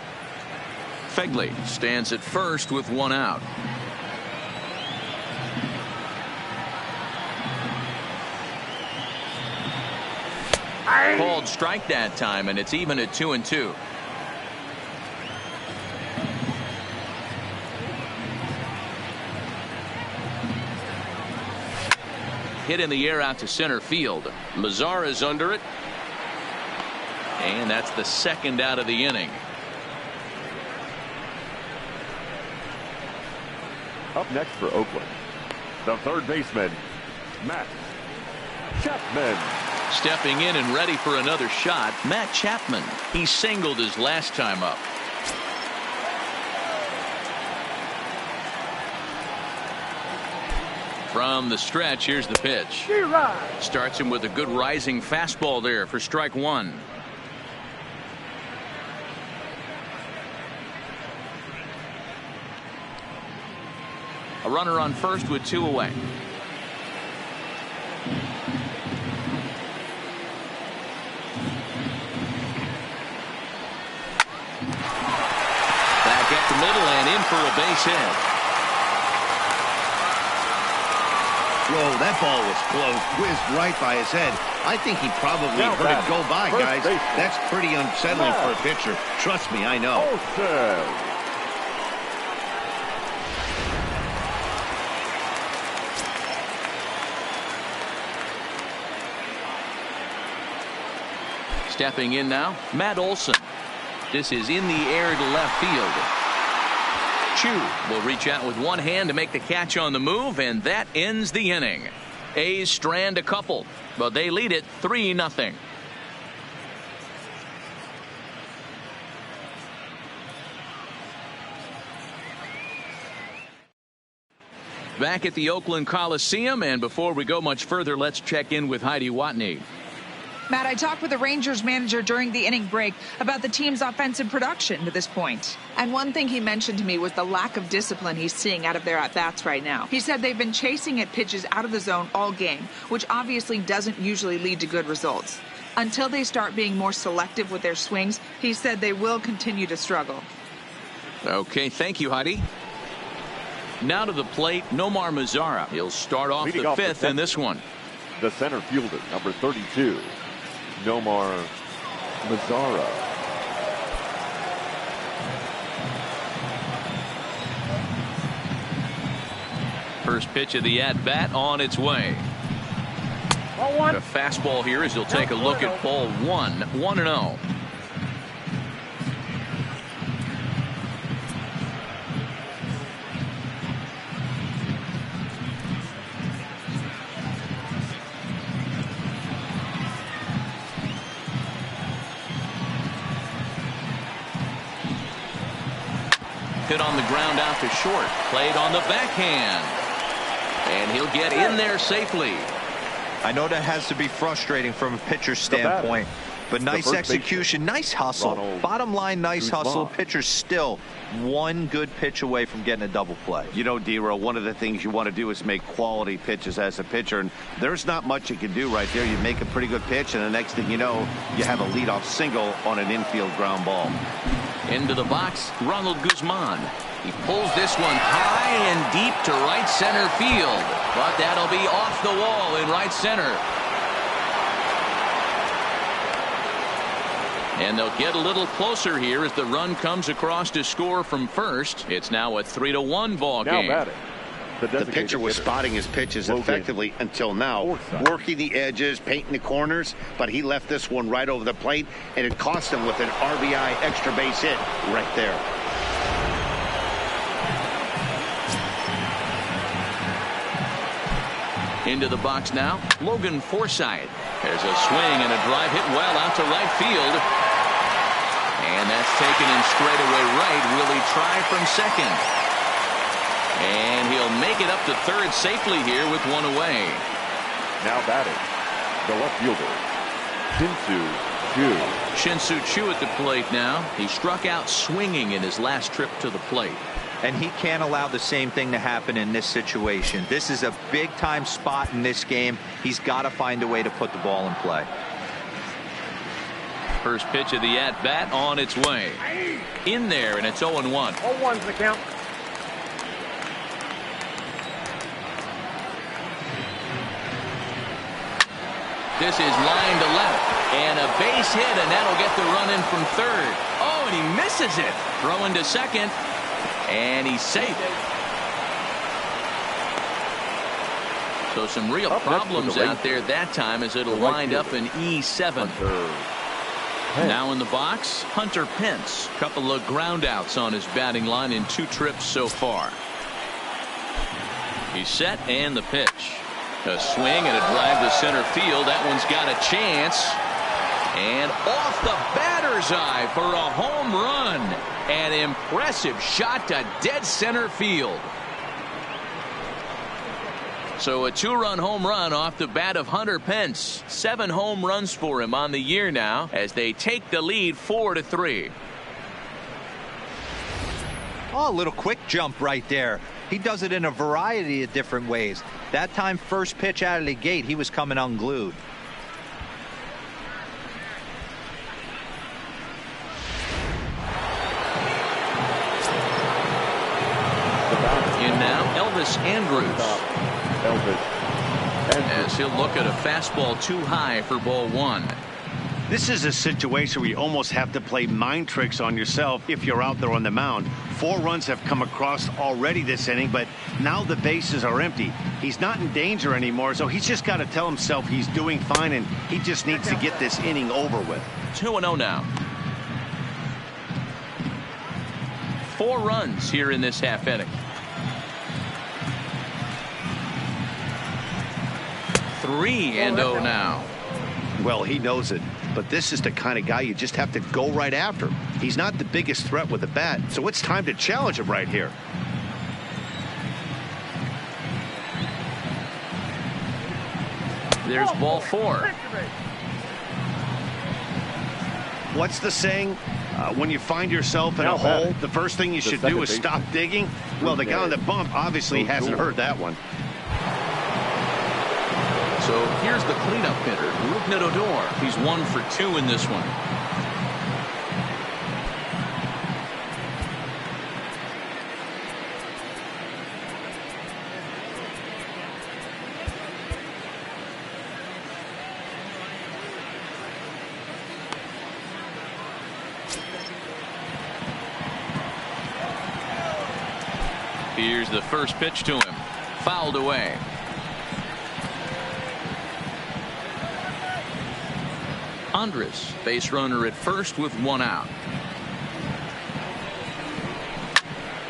Phegley stands at first with 1 out. Called strike that time, and it's even at 2-2. Hit in the air out to center field. Mazara is under it. And that's the 2nd out of the inning. Up next for Oakland, the third baseman, Matt Chapman. Stepping in and ready for another shot, Matt Chapman. He singled his last time up. From the stretch, here's the pitch. Starts him with a good rising fastball there for strike one. A runner on first with two away. Back at the middle and in for a base hit. Whoa, that ball was close, whizzed right by his head. I think he probably heard it go by, guys. That's pretty unsettling for a pitcher. Trust me, I know. Stepping in now, Matt Olson. This is in the air to left field. Chu will reach out with one hand to make the catch on the move, and that ends the inning. A's strand a couple, but they lead it 3-0. Back at the Oakland Coliseum, and before we go much further, let's check in with Heidi Watney. Matt, I talked with the Rangers manager during the inning break about the team's offensive production to this point. And one thing he mentioned to me was the lack of discipline he's seeing out of their at-bats right now. He said they've been chasing at pitches out of the zone all game, which obviously doesn't usually lead to good results. Until they start being more selective with their swings, he said they will continue to struggle. Okay, thank you, Heidi. Now to the plate, Nomar Mazara. He'll start off the fifth in this one. The center fielder, number 32. Nomar Mazara. First pitch of the at-bat on its way. A fastball here as he'll take a look at ball one. 1-0. Hit on the ground out to short. Played on the backhand. And he'll get in there safely. I know that has to be frustrating from a pitcher's standpoint, but nice execution, nice hustle. Bottom line, nice hustle. Pitcher's still one good pitch away from getting a double play. You know, D-Row, one of the things you want to do is make quality pitches as a pitcher, and there's not much you can do right there. You make a pretty good pitch, and the next thing you know, you have a leadoff single on an infield ground ball. Into the box, Ronald Guzman. He pulls this one high and deep to right center field, but that'll be off the wall in right center. And they'll get a little closer here as the run comes across to score from first. It's now a 3-1 ball game. Now batting, the pitcher was spotting his pitches effectively until now, working the edges, painting the corners, but he left this one right over the plate, and it cost him with an RBI extra base hit right there. Into the box now, Logan Forsythe. There's a swing and a drive hit well out to right field. And that's taken in straightaway right. Will he try from second? And he'll make it up to third safely here with one away. Now batting, the left fielder, Shin-Soo Choo at the plate now. He struck out swinging in his last trip to the plate. And he can't allow the same thing to happen in this situation. This is a big-time spot in this game. He's got to find a way to put the ball in play. First pitch of the at-bat on its way. In there, and it's 0-1. 0-1's the count. This is line to left, and a base hit, and that'll get the run in from third. Oh, and he misses it. Throwing to second, and he's safe. So some real problems out there that time as it'll wind up in E7. Now in the box, Hunter Pence. Couple of ground outs on his batting line in 2 trips so far. He's set and the pitch. A swing and a drive to center field. That one's got a chance. And off the batter's eye for a home run. An impressive shot to dead center field. So a 2-run home run off the bat of Hunter Pence. 7 home runs for him on the year now as they take the lead 4-3. Oh, a little quick jump right there. He does it in a variety of different ways. That time, first pitch out of the gate, he was coming unglued. In now, Elvis Andrews. As he'll look at a fastball too high for ball 1. This is a situation where you almost have to play mind tricks on yourself if you're out there on the mound. 4 runs have come across already this inning, but now the bases are empty. He's not in danger anymore, so he's just got to tell himself he's doing fine, and he just needs to get this inning over with. 2-0 now. 4 runs here in this half inning. 3-0 now. Well, he knows it, but this is the kind of guy you just have to go right after. He's not the biggest threat with the bat, so it's time to challenge him right here. There's ball 4. What's the saying? When you find yourself in a hole, the first thing you should do is stop digging. Well, the guy on the bump obviously hasn't heard that one. So here's the cleanup hitter, Rougned Odor. He's 1 for 2 in this one. Here's the first pitch to him. Fouled away. Andres, base runner at first with 1 out.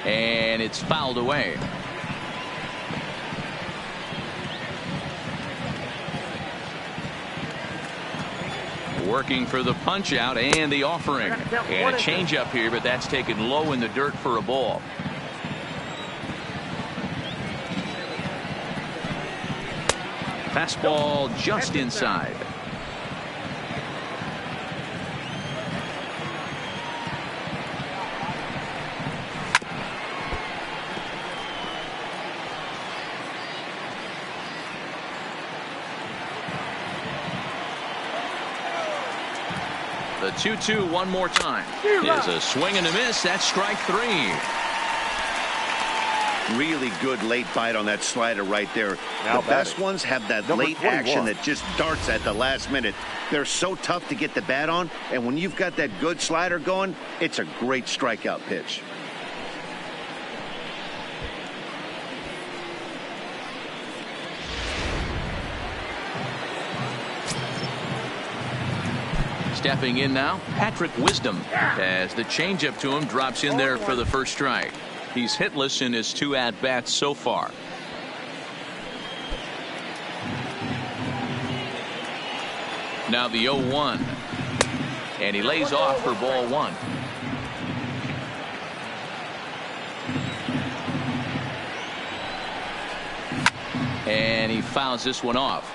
And it's fouled away. Working for the punch out and the offering. And a changeup here, but that's taken low in the dirt for a ball. Fastball just inside. The 2-2 one more time. Is a swing and a miss. That's strike 3. Really good late bite on that slider right there. The best ones have that late action that just darts at the last minute. They're so tough to get the bat on, and when you've got that good slider going, it's a great strikeout pitch. Stepping in now, Patrick Wisdom, as the changeup to him drops in there for the first strike. He's hitless in his 2 at-bats so far. Now the 0-1. And he lays off for ball 1. And he fouls this one off.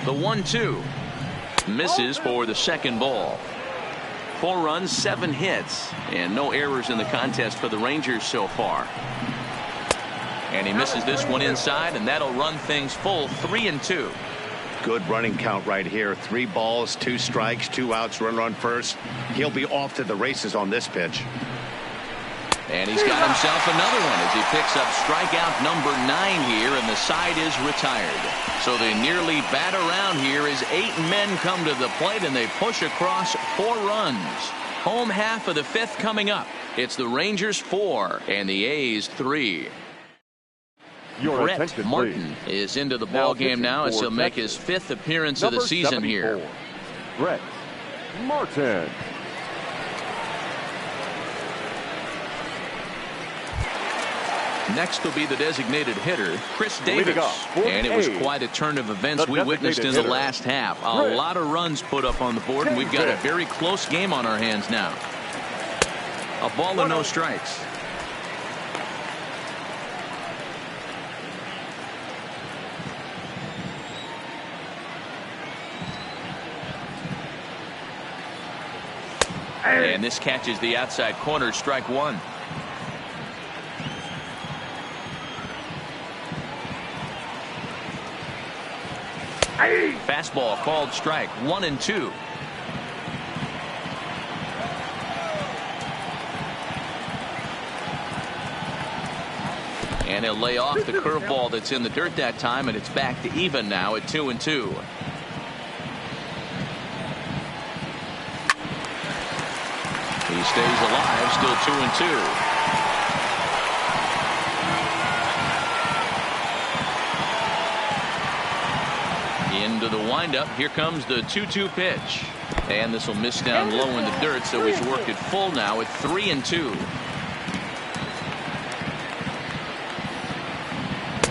The 1-2 misses for the second ball. 4 runs, 7 hits, and no errors in the contest for the Rangers so far. And he misses this one inside, and that'll run things full 3-2. Good running count right here. 3 balls, 2 strikes, 2 outs, run first. He'll be off to the races on this pitch. And he's got himself another one as he picks up strikeout number 9 here, and the side is retired. So they nearly bat around here as 8 men come to the plate, and they push across 4 runs. Home half of the 5th coming up. It's the Rangers 4 and the A's 3. Brett Martin is into the ball game now as he'll make his 5th appearance of the season here. Brett Martin. Next will be the designated hitter, Chris Davis. Leading off, And it was A, quite a turn of events the we witnessed in the designated last half. A Chris lot of runs put up on the board, and we've got a Davis. very close game on our hands now. A ball and no strikes. And this catches the outside corner, strike one. Fastball called strike, 1-2. And he'll lay off the curveball that's in the dirt that time, and it's back to even now at 2-2. He stays alive, still 2-2. Into the windup. Here comes the 2-2 pitch. And this will miss down low in the dirt, so he's worked it full now at 3-2.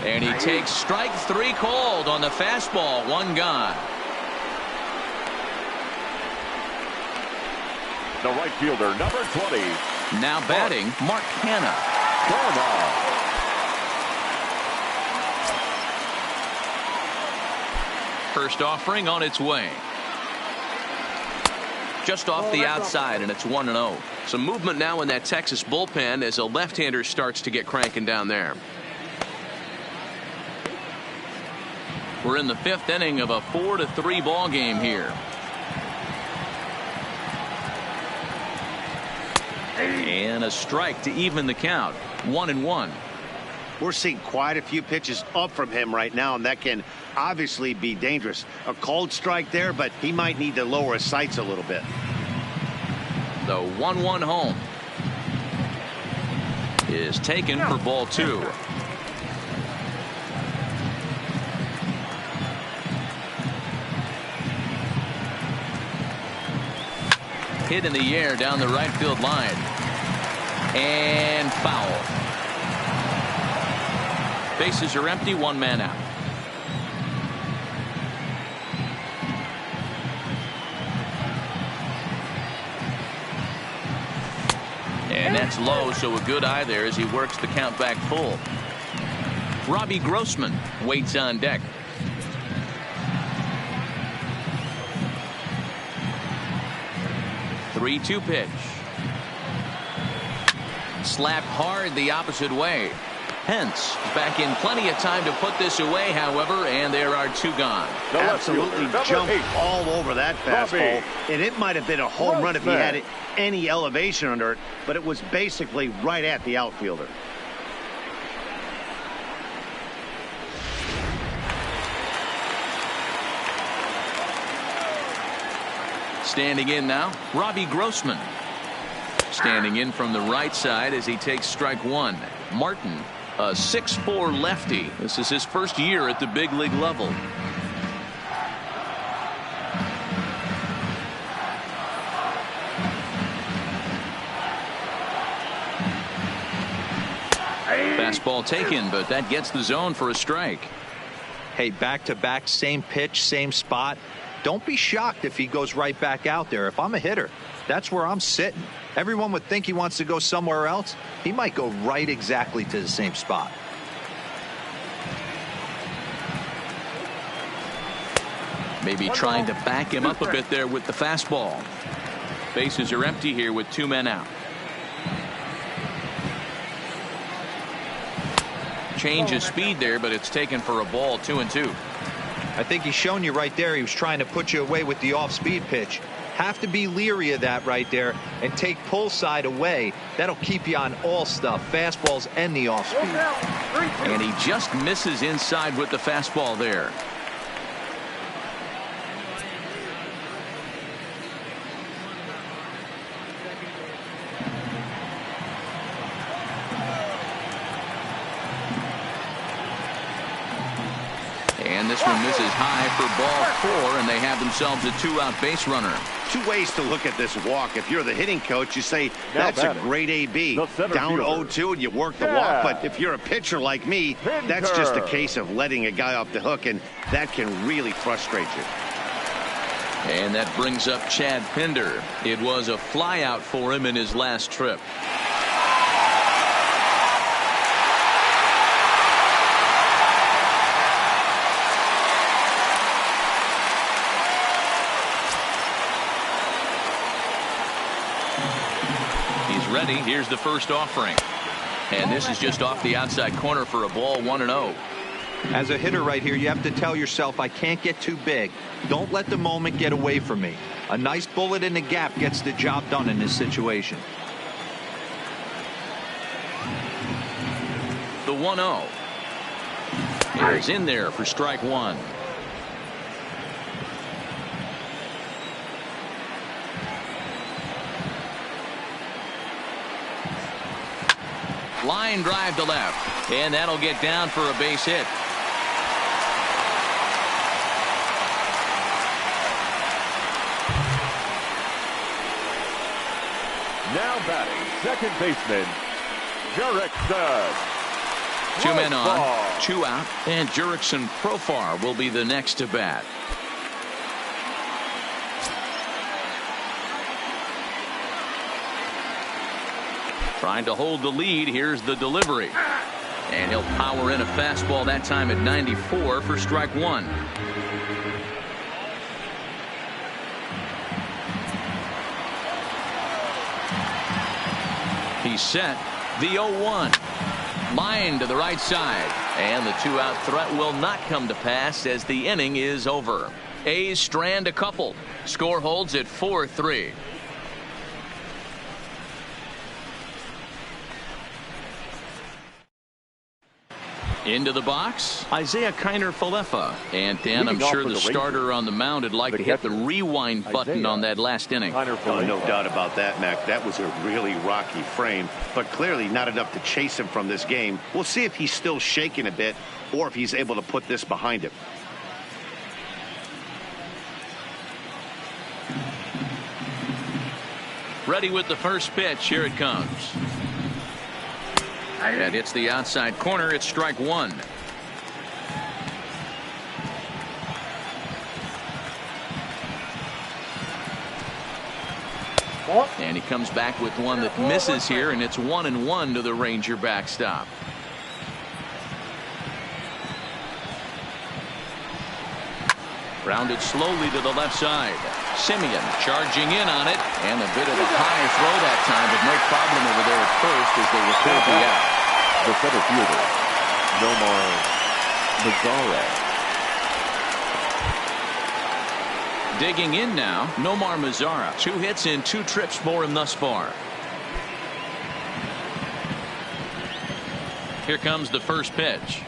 And he takes strike three called on the fastball. One gone. The right fielder, number 20. Now batting, Mark Hanna. First offering on its way. Just off the outside, and it's 1-0. Some movement now in that Texas bullpen as a left-hander starts to get cranking down there. We're in the fifth inning of a 4-3 ball game here. And a strike to even the count. 1-1. We're seeing quite a few pitches up from him right now, and that can obviously be dangerous. A cold strike there, but he might need to lower his sights a little bit. The 1-1 home is taken for ball two. Hit in the air down the right field line. And foul. Bases are empty, one man out. And that's low, so a good eye there as he works the count back full. Robbie Grossman waits on deck. The 3-2 pitch. Slapped hard the opposite way. Hence back in plenty of time to put this away, however, and there are two gone. Absolutely jumped all over that fastball, and it might have been a home run if he had any elevation under it, but it was basically right at the outfielder. Standing in now, Robbie Grossman. Standing in from the right side as he takes strike one. Martin, a 6'4" lefty. This is his first year at the big league level. Fastball taken, but that gets the zone for a strike. Hey, back-to-back, same pitch, same spot. Don't be shocked if he goes right back out there. If I'm a hitter, that's where I'm sitting. Everyone would think he wants to go somewhere else. He might go right exactly to the same spot. Maybe trying to back him up a bit there with the fastball. Bases are empty here with two men out. Change of speed there, but it's taken for a ball. 2-2. I think he's shown you right there. He was trying to put you away with the off-speed pitch. Have to be leery of that right there and take pull side away. That'll keep you on all stuff, fastballs and the off-speed. And he just misses inside with the fastball there. And this one misses high for ball 4, and they have themselves a 2-out base runner. 2 ways to look at this walk. If you're the hitting coach, you say, that's a great AB. Down 0-2 and you work the walk. But if you're a pitcher like me, that's just a case of letting a guy off the hook, and that can really frustrate you. And that brings up Chad Pinder. It was a flyout for him in his last trip. He's ready. Here's the first offering. And this is just off the outside corner for a ball, 1-0. As a hitter right here, you have to tell yourself, I can't get too big. Don't let the moment get away from me. A nice bullet in the gap gets the job done in this situation. The 1-0. Is in there for strike 1. Line drive to left, and that'll get down for a base hit. Now batting, second baseman, Jurickson. 2 men on, 2 out, and Jurickson Profar will be the next to bat. Trying to hold the lead. Here's the delivery. And he'll power in a fastball that time at 94 for strike 1. He's set. The 0-1. Line to the right side. And the 2-out threat will not come to pass as the inning is over. A's strand a couple. Score holds at 4-3. Into the box, Isaiah Kiner-Falefa. And Dan, I'm sure the starter on the mound would like to hit the rewind button on that last inning. No doubt about that, Mac. That was a really rocky frame, but clearly not enough to chase him from this game. We'll see if he's still shaking a bit or if he's able to put this behind him. Ready with the first pitch. Here it comes. And it's the outside corner. It's strike 1. And he comes back with one that misses here, and it's 1-1 to the Ranger backstop. Grounded slowly to the left side. Simeon charging in on it, and a bit of a high throw that time, but no problem over there at first as they record the out. The center fielder, Nomar Mazara. Digging in now, Nomar Mazara. 2 hits in 2 trips for him thus far. Here comes the first pitch.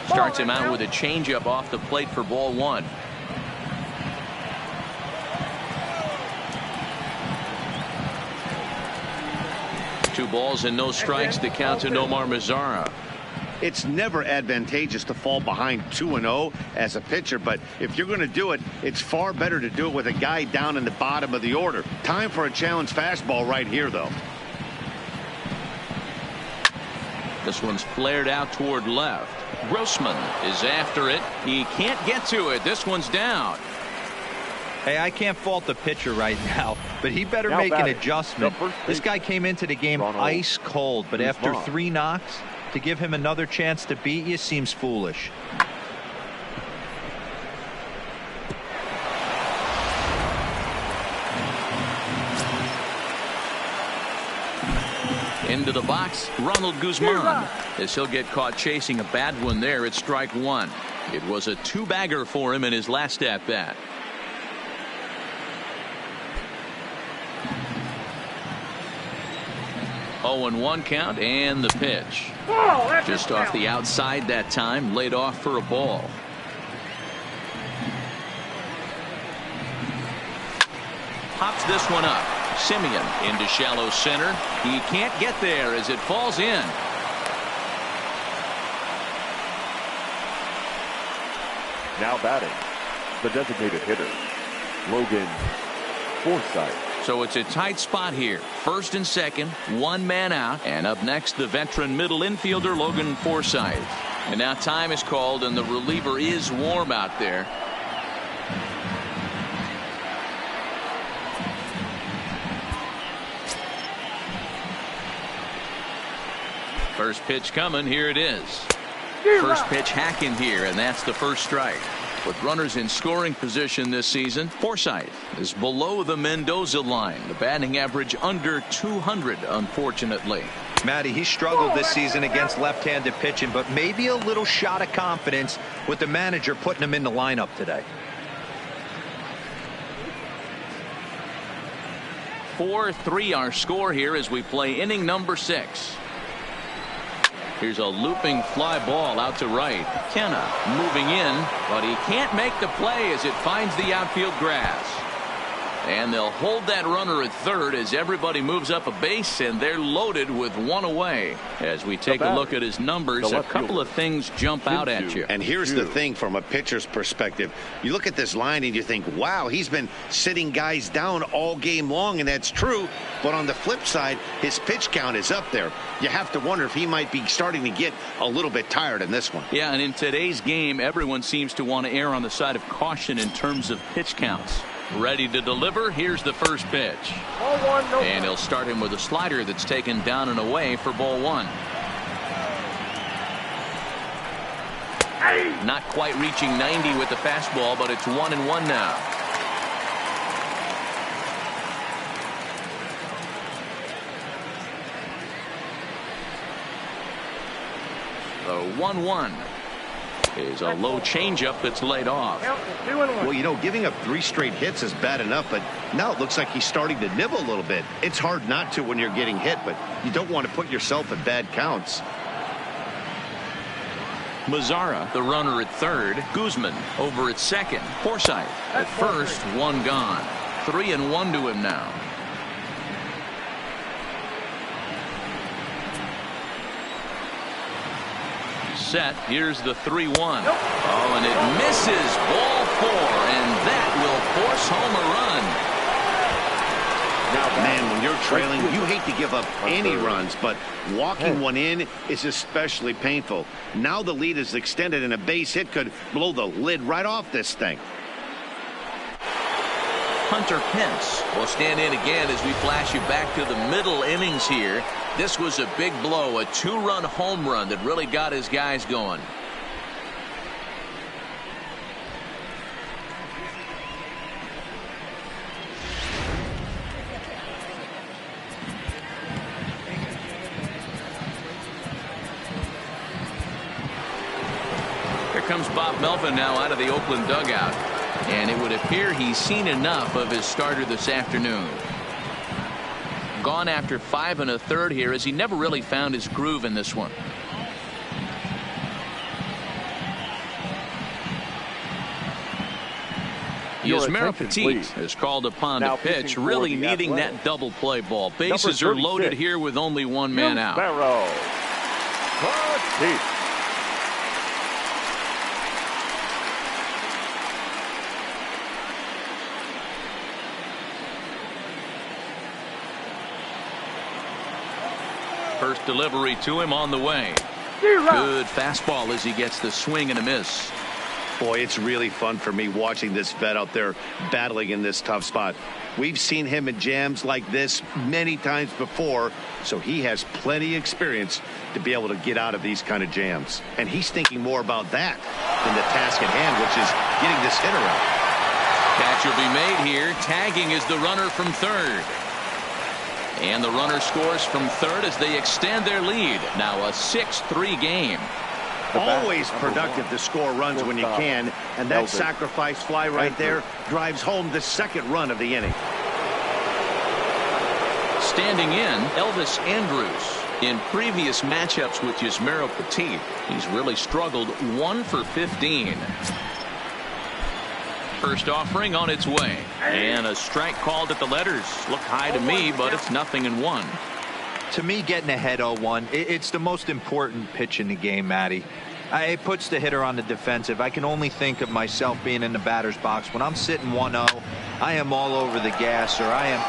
Starts him out with a changeup off the plate for ball 1. Two balls and no strikes to count to Nomar Mazara. It's never advantageous to fall behind 2-0 as a pitcher, but if you're going to do it, it's far better to do it with a guy down in the bottom of the order. Time for a challenge fastball right here, though. This one's flared out toward left. Grossman is after it. He can't get to it. This one's down. Hey, I can't fault the pitcher right now, but he better make an adjustment. This guy came into the game ice cold, but after 3 knocks, to give him another chance to beat you seems foolish. Into the box, Ronald Guzman, as he'll get caught chasing a bad one there at strike 1. It was a 2-bagger for him in his last at-bat. Oh, and 1 count, and the pitch. Just off the outside that time, laid off for a ball. Pops this one up. Simeon into shallow center. He can't get there as it falls in. Now batting, the designated hitter, Logan Forsythe. So it's a tight spot here. First and second, one man out. And up next, the veteran middle infielder, Logan Forsythe. And now time is called, and the reliever is warm out there. First pitch coming. Here it is. First pitch hacking here, and that's the first strike. With runners in scoring position this season, Forsythe is below the Mendoza line. The batting average under 200, unfortunately. Matty, he struggled this season against left-handed pitching, but maybe a little shot of confidence with the manager putting him in the lineup today. 4-3 our score here as we play inning number 6. Here's a looping fly ball out to right. Kenna moving in, but he can't make the play as it finds the outfield grass. And they'll hold that runner at third as everybody moves up a base, and they're loaded with one away. As we take a look at his numbers, a couple of things jump out at you. And here's the thing from a pitcher's perspective. You look at this line and you think, wow, he's been sitting guys down all game long, and that's true. But on the flip side, his pitch count is up there. You have to wonder if he might be starting to get a little bit tired in this one. Yeah, and in today's game, everyone seems to want to err on the side of caution in terms of pitch counts. Ready to deliver. Here's the first pitch. And he'll start him with a slider that's taken down and away for ball 1. Not quite reaching 90 with the fastball, but it's 1-1 now. The 1-1 is a low changeup that's laid off. Well, you know, giving up 3 straight hits is bad enough, but now it looks like he's starting to nibble a little bit. It's hard not to when you're getting hit, but you don't want to put yourself in bad counts. Mazzara, the runner at third. Guzman over at second. Forsythe at first, one gone. 3-1 to him now. Set. Here's the 3-1. Oh, and it misses. Ball 4, and that will force home a run. Man, when you're trailing, you hate to give up any runs, but walking one in is especially painful. Now the lead is extended, and a base hit could blow the lid right off this thing. Hunter Pence will stand in again as we flash you back to the middle innings here. This was a big blow, a 2-run home run that really got his guys going. Here comes Bob Melvin now out of the Oakland dugout. And it would appear he's seen enough of his starter this afternoon. Gone after 5 1/3 here, as he never really found his groove in this one. Yasmero Petit is called upon to pitch, really needing that double play ball. Bases are loaded here with only one man out. First delivery to him on the way. Good fastball as he gets the swing and a miss. Boy, it's really fun for me watching this vet out there battling in this tough spot. We've seen him in jams like this many times before, so he has plenty of experience to be able to get out of these kind of jams. And he's thinking more about that than the task at hand, which is getting this hitter out. Catch will be made here. Tagging is the runner from third. And the runner scores from third as they extend their lead. Now a 6-3 game. Always productive to score runs when you can, and that sacrifice fly right there drives home the second run of the inning. Standing in, Elvis Andrus. In previous matchups with Yasmero Petit, he's really struggled. 1 for 15. First offering on its way, and a strike called at the letters. Looked high to me, but it's 0-1. To me, getting ahead 0-1, it's the most important pitch in the game, Matty. It puts the hitter on the defensive. I can only think of myself being in the batter's box. When I'm sitting 1-0, I am all over the gas, or I am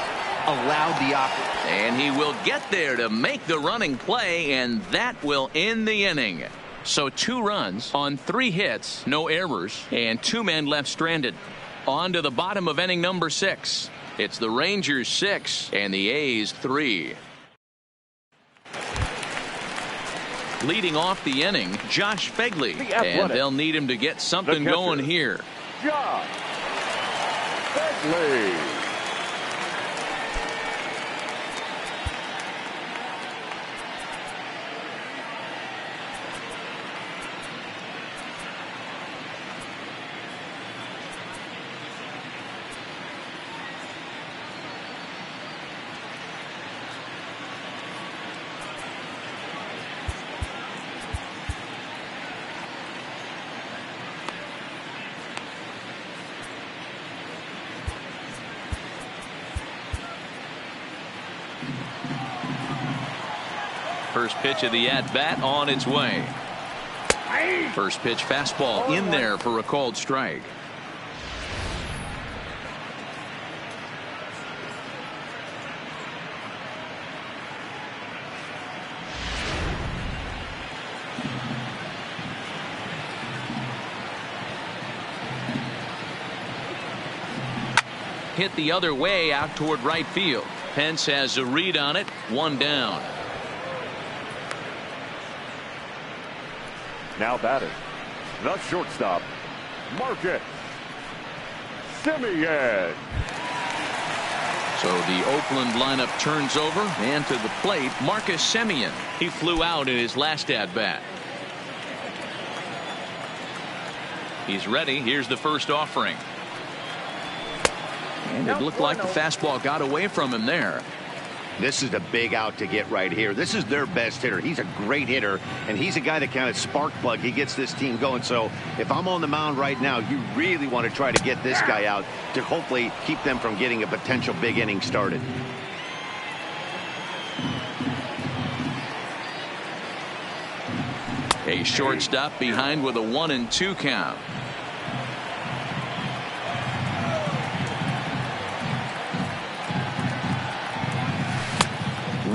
allowed the opportunity. And he will get there to make the running play, and that will end the inning. So 2 runs on 3 hits, no errors, and 2 men left stranded. On to the bottom of inning number 6. It's the Rangers 6 and the A's 3. Leading off the inning, Josh Begley, and they'll need him to get something going here. Josh Begley. First pitch of the at-bat on its way. First pitch fastball in there for a called strike. Hit the other way out toward right field. Pence has a read on it. 1 down. Now batting, the shortstop, Marcus Semien. So the Oakland lineup turns over, and to the plate, Marcus Semien. He flew out in his last at-bat. He's ready. Here's the first offering. And it looked like the fastball got away from him there. This is a big out to get right here. This is their best hitter. He's a great hitter, and he's a guy that kind of spark plug. He gets this team going. So if I'm on the mound right now, you really want to try to get this guy out to hopefully keep them from getting a potential big inning started. A shortstop behind with a 1-2 count.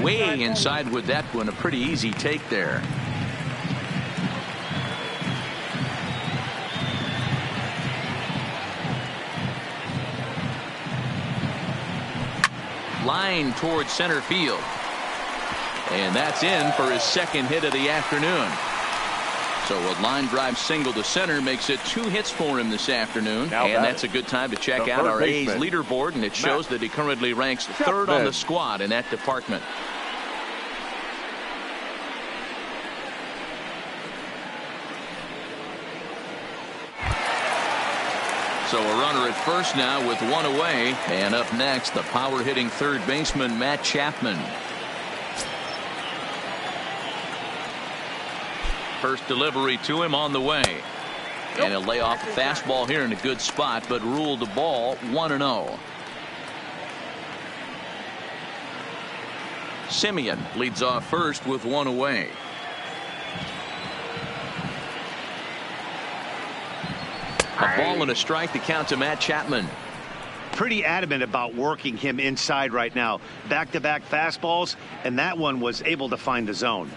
Way inside with that one. A pretty easy take there. Line towards center field. And that's in for his second hit of the afternoon. So a line drive single to center makes it 2 hits for him this afternoon. And that's a good time to check out our A's leaderboard, and it shows that he currently ranks 3rd on the squad in that department. So a runner at first now with 1 away. And up next, the power hitting third baseman Matt Chapman. First delivery to him on the way. And he'll lay off a fastball here in a good spot, but ruled the ball 1-0. Semien leads off first with 1 away. A ball and a strike to count to Matt Chapman. Pretty adamant about working him inside right now. Back-to-back fastballs, and that one was able to find the zone.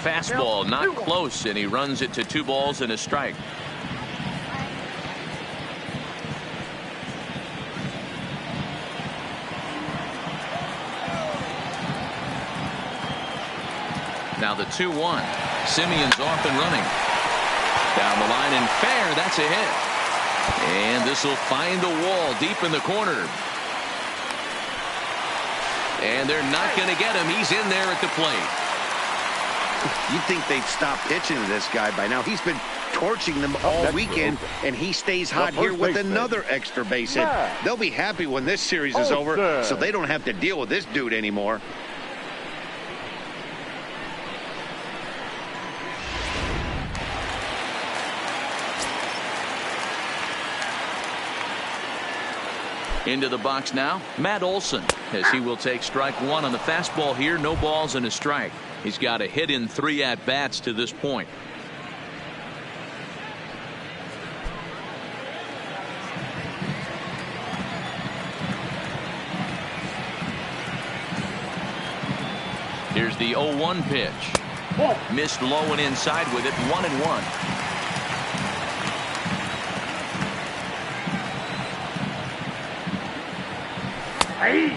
Fastball not close, and he runs it to 2 balls and a strike. Now the 2-1. Semien's off and running. Down the line and fair. That's a hit. And this will find the wall deep in the corner. And they're not going to get him. He's in there at the plate. You'd think they'd stop pitching to this guy by now. He's been torching them all weekend, and he stays hot here with another extra base hit. They'll be happy when this series is over, so they don't have to deal with this dude anymore. Into the box now, Matt Olson, as he will take strike one on the fastball here. No balls and a strike. He's got a hit in 3 at-bats to this point. Here's the 0-1 pitch. Missed low and inside with it. 1-1.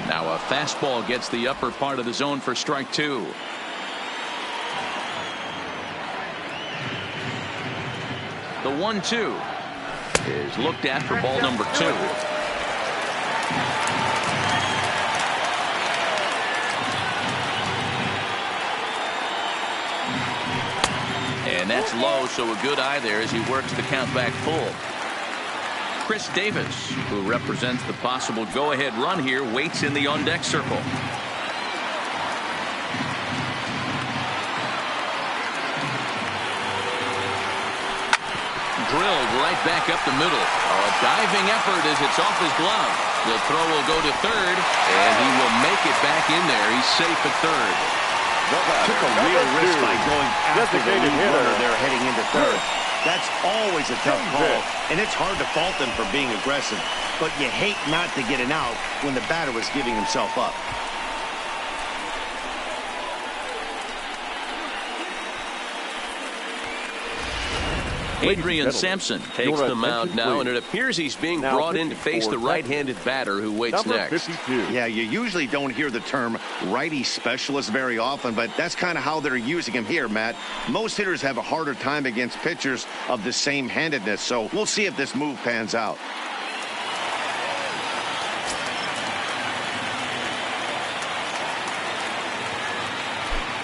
Now a fastball gets the upper part of the zone for strike 2. The 1-2 is looked at for ball number 2. And that's low, so a good eye there as he works the count back full. Chris Davis, who represents the possible go-ahead run here, waits in the on-deck circle. Drilled right back up the middle. A diving effort as it's off his glove. The throw will go to third, and he will make it back in there. He's safe at third. Took a real risk by going after the lead runner there heading into third. That's always a tough call, and it's hard to fault them for being aggressive. But you hate not to get an out when the batter was giving himself up. Adrian Sampson takes the mound now, and it appears he's being brought in to face the right-handed batter who waits next. Yeah, you usually don't hear the term righty specialist very often, but that's kind of how they're using him here, Matt. Most hitters have a harder time against pitchers of the same handedness, so we'll see if this move pans out.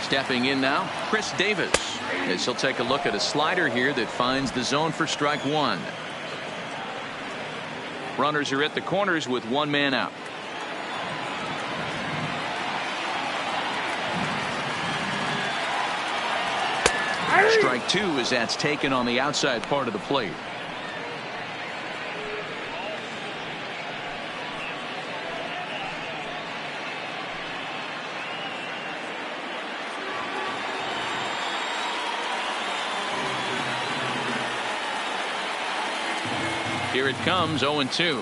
Stepping in now, Chris Davis, as he'll take a look at a slider here that finds the zone for strike 1. Runners are at the corners with 1 man out. Strike 2 as that's taken on the outside part of the plate. Here it comes, 0-2.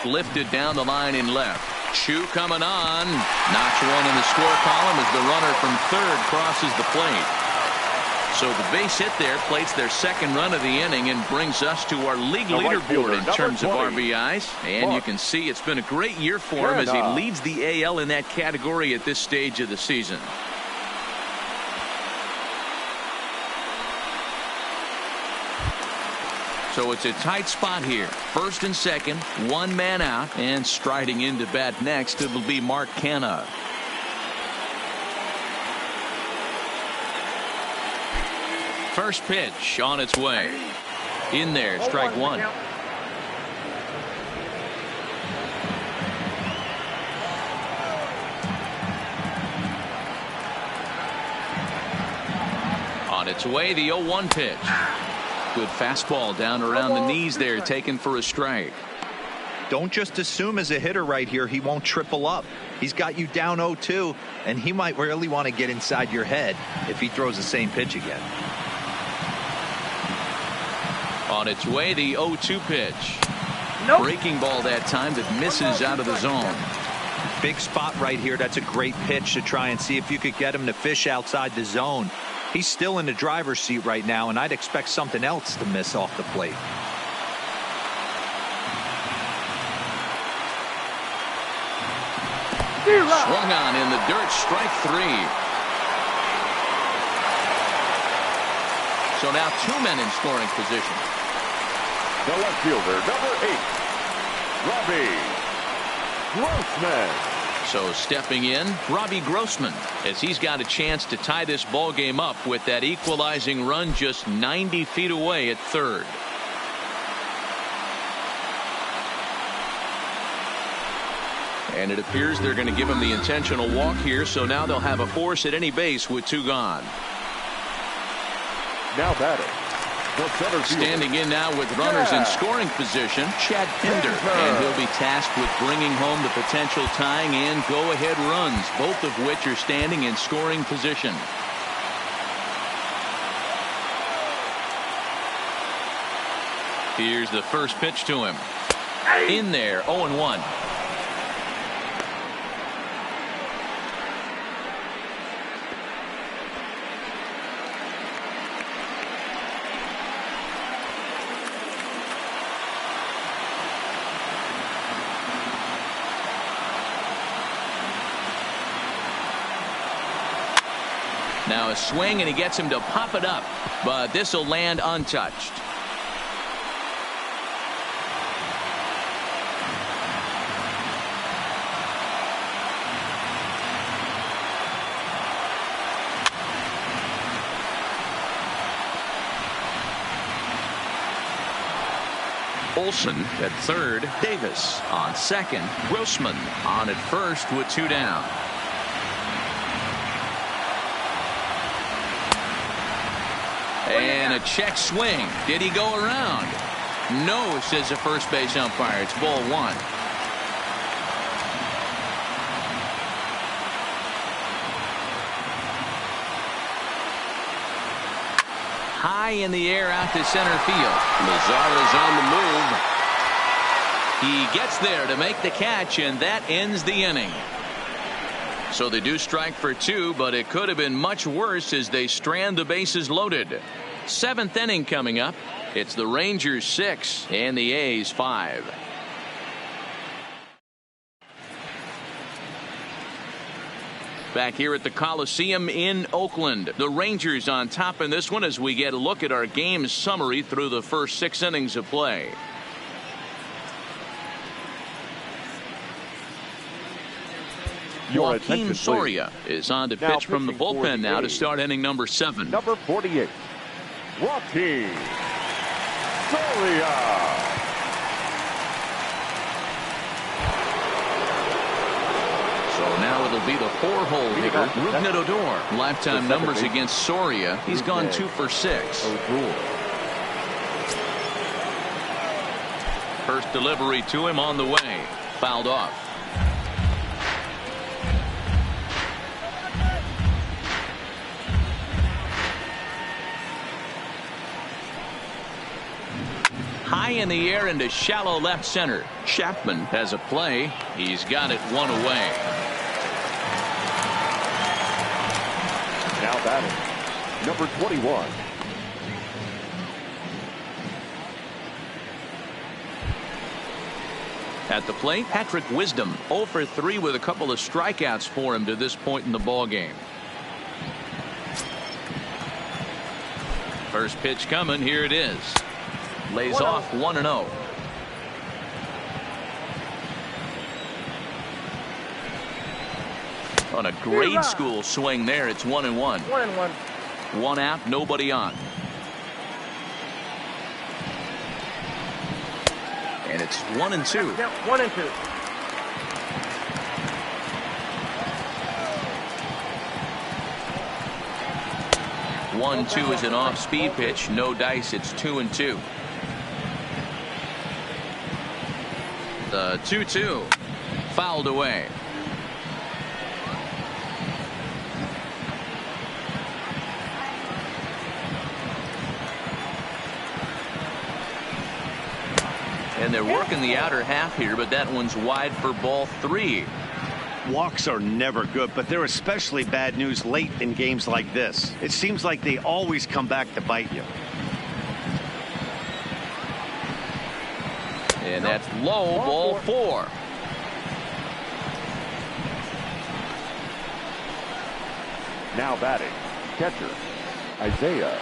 Lifted down the line in left. Chu coming on. Notch one in the score column as the runner from third crosses the plate. So the base hit there plates their second run of the inning and brings us to our league leaderboard in terms of RBIs. And you can see it's been a great year for him as he leads the AL in that category at this stage of the season. So it's a tight spot here. First and second, 1 man out, and striding into bat next, it'll be Mark Canha. First pitch on its way. In there, strike 1. On its way, the 0-1 pitch. Good fastball down around the knees there, taken for a strike. Don't just assume as a hitter right here he won't triple up. He's got you down 0-2, and he might really want to get inside your head if he throws the same pitch again. On its way, the 0-2 pitch. Breaking ball that time that misses out of the zone. Big spot right here. That's a great pitch to try and see if you could get him to fish outside the zone. He's still in the driver's seat right now, and I'd expect something else to miss off the plate. Swung on in the dirt, strike 3. So now 2 men in scoring position. The left fielder, number 8, Robbie Grossman. So stepping in, Robbie Grossman, as he's got a chance to tie this ball game up with that equalizing run just 90 feet away at third. And it appears they're going to give him the intentional walk here, so now they'll have a force at any base with 2 gone. Now batting, The center fielder. Standing in now with runners in scoring position, Chad Pinder. And he'll be tasked with bringing home the potential tying and go-ahead runs, both of which are standing in scoring position. Here's the first pitch to him. In there, 0-1. Now a swing, and he gets him to pop it up, but this will land untouched. Olson at third, Davis on second, Grossman on at first with 2 down. And a check swing. Did he go around? No, says the first base umpire. It's ball 1. High in the air out to center field. Mazara's on the move. He gets there to make the catch, and that ends the inning. So they do strike for 2, but it could have been much worse as they strand the bases loaded. 7th inning coming up. It's the Rangers 6 and the A's 5. Back here at the Coliseum in Oakland, the Rangers on top in this one as we get a look at our game summary through the first 6 innings of play. Joaquin Soria is on to pitch from the bullpen now to start inning number 7. Number 48, Joaquin Soria. So now it'll be the 4-hole hitter, Rougned Odor. Lifetime numbers against Soria. He's gone 2 for 6. First delivery to him on the way. Fouled off. High in the air into shallow left center. Chapman has a play. He's got it 1 away. Now batting, number 21. At the plate, Patrick Wisdom 0 for 3 with a couple of strikeouts for him to this point in the ball game. First pitch coming. Here it is. Lays off 1-0. On a grade school swing there, it's 1-1. 1-1. 1 out, nobody on. And it's 1-2. Yep, 1-2. One, 2 is an off-speed pitch. No dice. It's 2-2. The 2-2 fouled away. And they're working the outer half here, but that one's wide for ball 3. Walks are never good, but they're especially bad news late in games like this. It seems like they always come back to bite you. And that's low, ball 4. Now batting, catcher, Isaiah.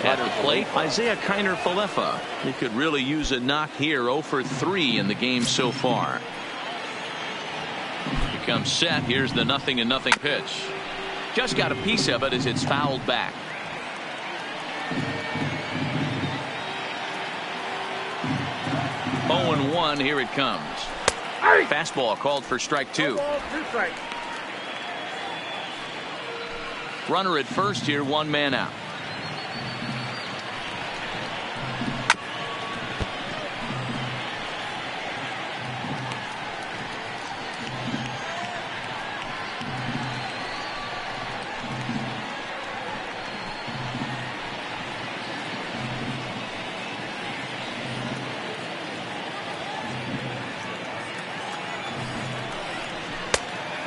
At the plate, Isaiah Kiner-Falefa. He could really use a knock here. 0 for 3 in the game so far. He comes set. Here's the 0-0 pitch. Just got a piece of it as it's fouled back. Oh, 0-1. Here it comes. Fastball called for strike 2. Runner at first here, 1 man out.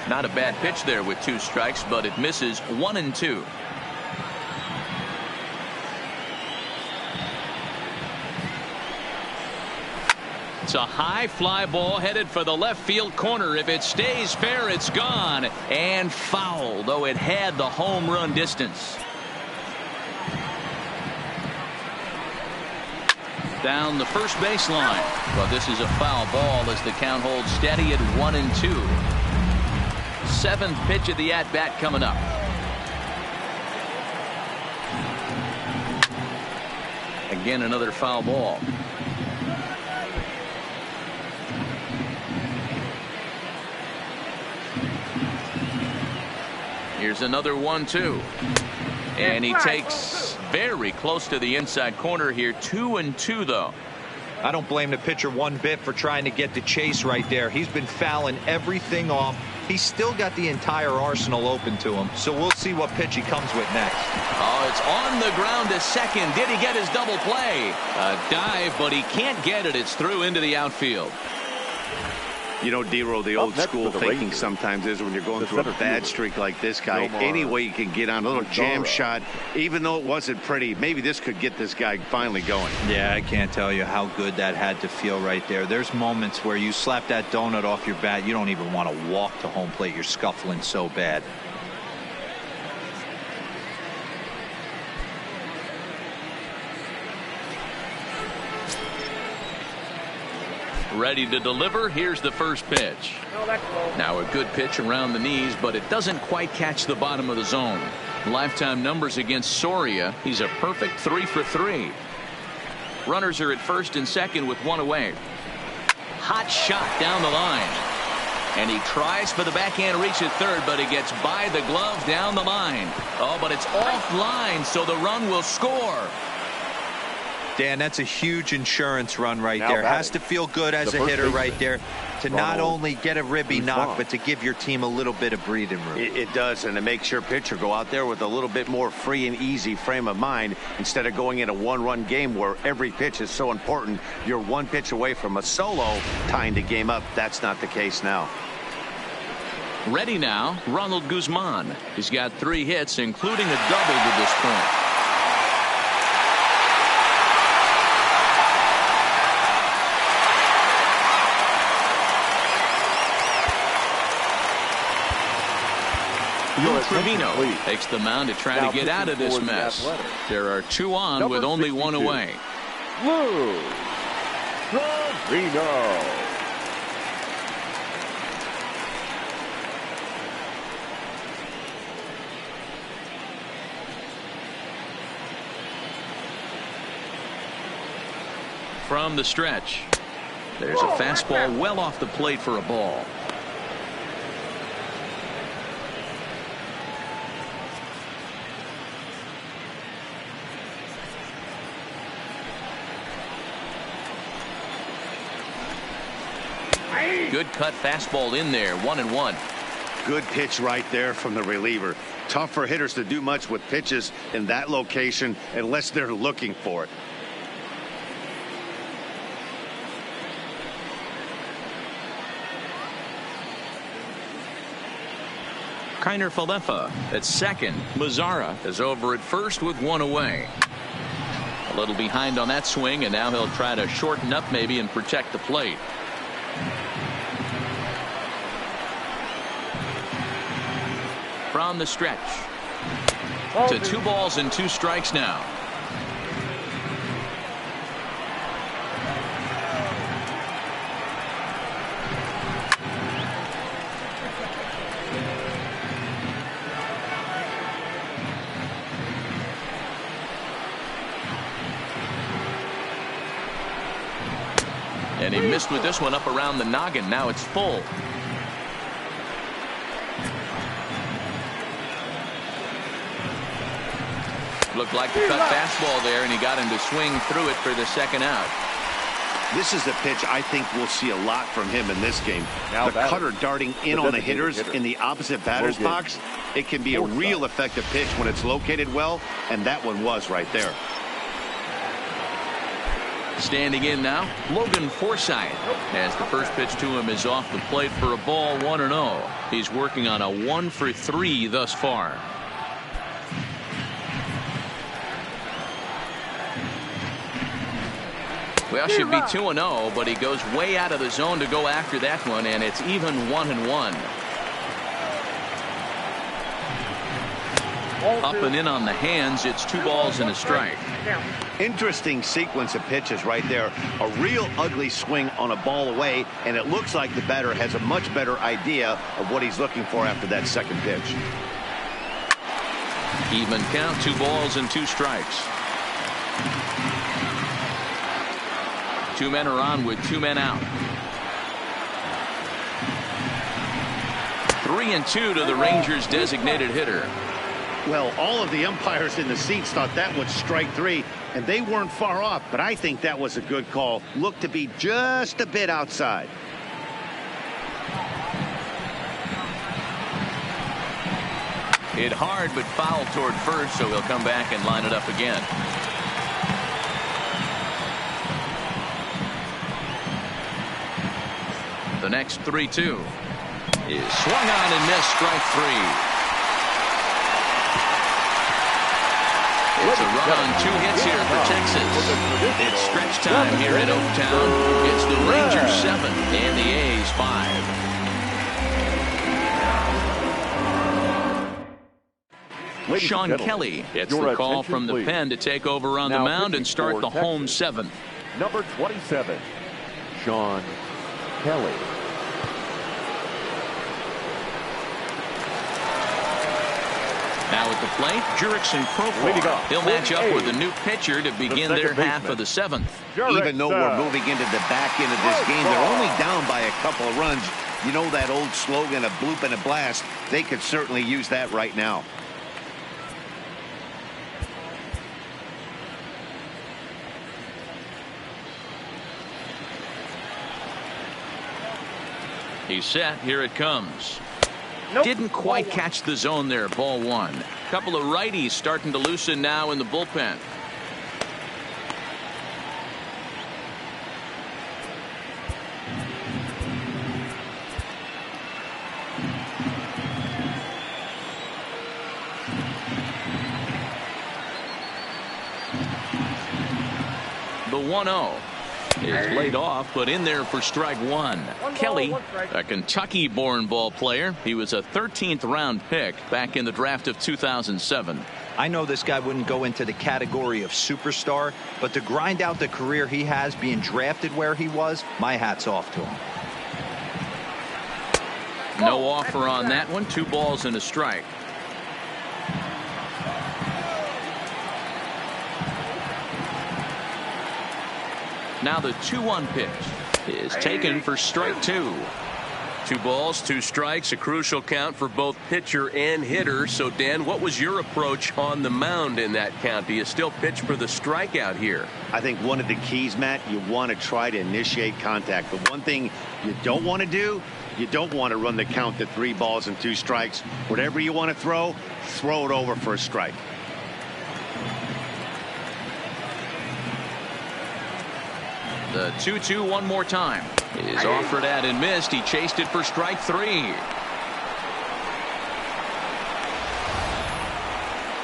Not a bad pitch there with 2 strikes, but it misses 1-2. It's a high fly ball headed for the left field corner. If it stays fair, it's gone. And foul, though it had the home run distance. Down the first baseline. But this is a foul ball as the count holds steady at 1-2. 7th pitch of the at-bat coming up. Again, another foul ball. Here's another 1-2. And he takes very close to the inside corner here. 2-2 though. I don't blame the pitcher one bit for trying to get the chase right there. He's been fouling everything off. He's still got the entire arsenal open to him. So we'll see what pitch he comes with next. Oh, it's on the ground to second. Did he get his double play? A dive, but he can't get it. It's through into the outfield. You know, D-Roll, the old school thinking sometimes is when you're going through a bad streak like this guy, any way you can get on a little jam shot, even though it wasn't pretty, maybe this could get this guy finally going. Yeah, I can't tell you how good that had to feel right there. There's moments where you slap that donut off your bat, you don't even want to walk to home plate. You're scuffling so bad. Ready to deliver. Here's the first pitch. Now a good pitch around the knees, but it doesn't quite catch the bottom of the zone. Lifetime numbers against Soria. He's a perfect 3 for 3. Runners are at first and second with 1 away. Hot shot down the line. And he tries for the backhand reach at third, but he gets by the glove down the line. Oh, but it's offline, so the run will score. Dan, that's a huge insurance run right there. Has to feel good as a hitter right there to not only get a ribby knock, but to give your team a little bit of breathing room. It does, and it makes your pitcher go out there with a little bit more free and easy frame of mind instead of going in a 1-run game where every pitch is so important. You're 1 pitch away from a solo tying the game up. That's not the case now. Ready now, Ronald Guzman. He's got 3 hits, including a double to this point. Trevino takes the mound to try to get out of this mess. There are 2 on with only 1 away. Trevino. From the stretch. There's a fastball well off the plate for a ball. Good cut fastball in there. 1-1. Good pitch right there from the reliever. Tough for hitters to do much with pitches in that location unless they're looking for it. Kiner Falefa at second. Mazzara is over at first with 1 away. A little behind on that swing, and now he'll try to shorten up maybe and protect the plate. From the stretch to 2 balls and 2 strikes now. And he missed with this one up around the noggin. Now it's full. Looked like the cut fastball there, and he got him to swing through it for the second out. This is the pitch I think we'll see a lot from him in this game. The cutter darting in on the hitters in the opposite batter's box. It can be a real effective pitch when it's located well, and that one was right there. Standing in now, Logan Forsythe, as the first pitch to him is off the plate for a ball, 1-0. He's working on a 1-for-3 thus far. Well, should be 2-0, but he goes way out of the zone to go after that one, and it's even 1-1. Up and in on the hands. It's 2 balls and a strike. Interesting sequence of pitches right there. A real ugly swing on a ball away, and it looks like the batter has a much better idea of what he's looking for after that second pitch. Even count, 2 balls and 2 strikes. 2 men are on with 2 men out. 3-2 to the Rangers' designated hitter. Well, all of the umpires in the seats thought that was strike 3, and they weren't far off, but I think that was a good call. Looked to be just a bit outside. Hit hard but foul toward first, so he'll come back and line it up again. The next 3-2 is swung on and missed, strike 3. It's a run on 2 hits here for Texas. It's stretch time here at Oaktown. It's the Rangers 7 and the A's 5. Sean Kelly gets the call from the pen to take over on the mound and start the home 7th. Number 27, Sean Kelly. Now at the plate, Jurickson Profile. He'll match up with a new pitcher to begin their half of the 7th. Even though we're moving into the back end of this game, they're only down by a couple of runs. You know that old slogan, a bloop and a blast. They could certainly use that right now. He's set. Here it comes. Didn't quite catch the zone there. Ball 1. Couple of righties starting to loosen now in the bullpen. The 1-0 is laid off, but in there for strike 1. Kelly, a Kentucky-born ball player. He was a 13th round pick back in the draft of 2007. I know this guy wouldn't go into the category of superstar, but to grind out the career he has being drafted where he was, my hat's off to him. No offer on that one. 2 balls and a strike. Now the 2-1 pitch is taken for strike 2. 2 balls, 2 strikes, a crucial count for both pitcher and hitter. So, Dan, what was your approach on the mound in that count? Do you still pitch for the strikeout here? I think one of the keys, Matt, you want to try to initiate contact. The one thing you don't want to do, you don't want to run the count to 3 balls and 2 strikes. Whatever you want to throw it over for a strike. The 2-2 one more time is offered at and missed. He chased it for strike 3.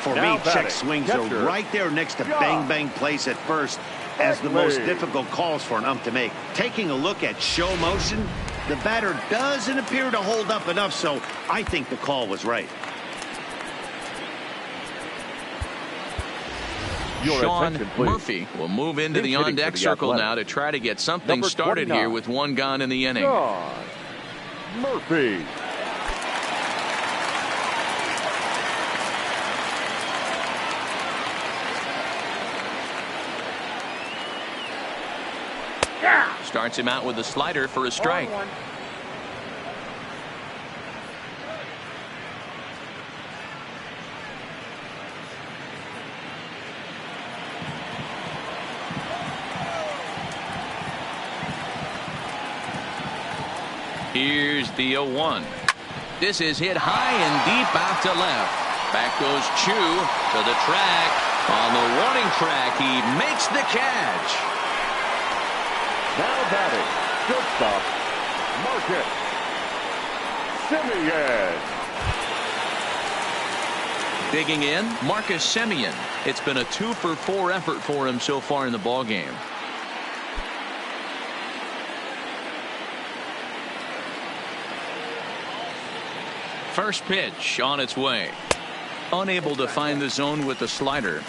For me, check swings are right there next to bang bang plays at first as the most difficult calls for an ump to make. Taking a look at show motion, the batter doesn't appear to hold up enough, so I think the call was right. Sean Murphy will move into the on-deck circle now to try to get something started here with 1 gone in the inning. Sean Murphy. Starts him out with a slider for a strike. Here's the 0-1. This is hit high and deep out to left. Back goes Chu to the track. On the warning track, he makes the catch. Now batting, shortstop, Marcus Semien. Digging in, Marcus Semien. It's been a 2-for-4 effort for him so far in the ballgame. First pitch on its way. Unable to find the zone with the slider.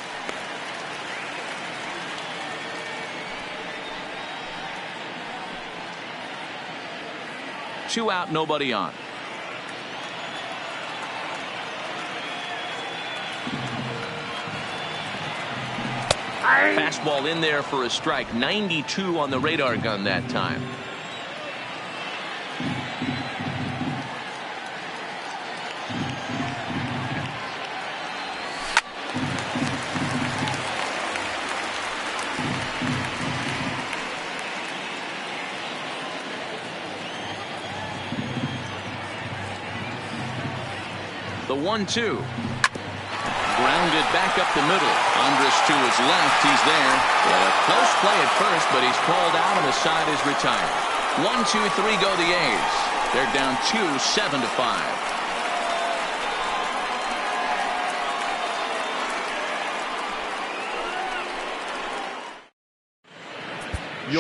Two out, nobody on. Fastball in there for a strike. 92 on the radar gun that time. The 1-2. Grounded back up the middle. Andrus to his left. He's there. Yeah, a close play at first, but he's called out and the side is retired. 1-2-3 go the A's. They're down 2, 7-5.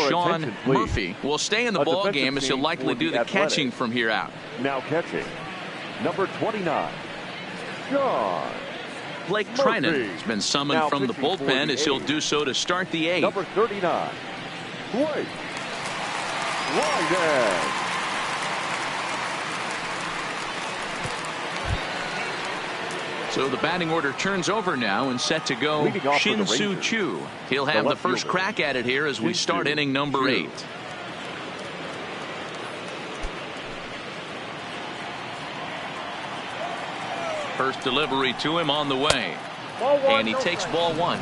Sean Murphy will stay in the ball game as he'll likely do the catching from here out. Now catching, number 29, Sean Blake Murphy. Trinan has been summoned Now from the pitching for bullpen the as he'll A's. do so to start the eighth. Number 39, Blake Trinan. So the batting order turns over now and set to go Leading off for the Shin-Soo Rangers, Choo. He'll have the left first fielder, crack at it here as we start Shin-Soo inning number Choo. 8. First delivery to him on the way. And he takes ball 1.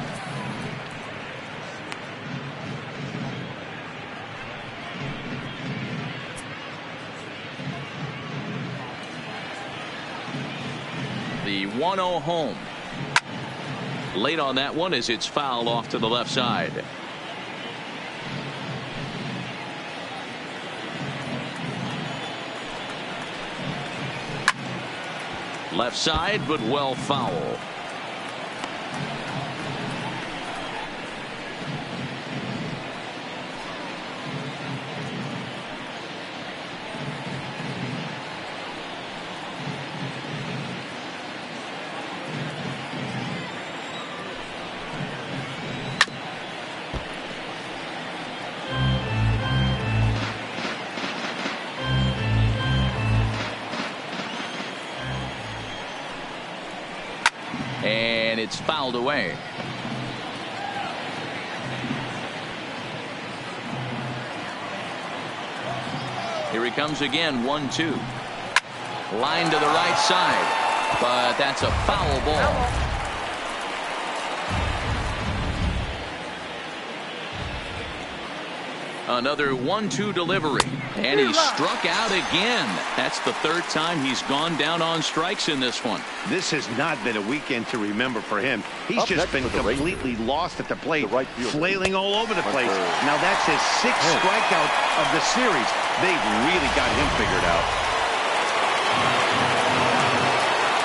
The 1-0 home. Late on that one as it's fouled off to the left side. Left side, but well foul. And it's fouled away. Here he comes again, 1-2. Line to the right side, but that's a foul ball. Another 1-2 delivery, and he struck out again. That's the third time he's gone down on strikes in this one. This has not been a weekend to remember for him. He's Up just next been for the completely lost at the plate, The right fielder. flailing all over the place. Hunter. Now that's his 6th strikeout of the series. They've really got him figured out.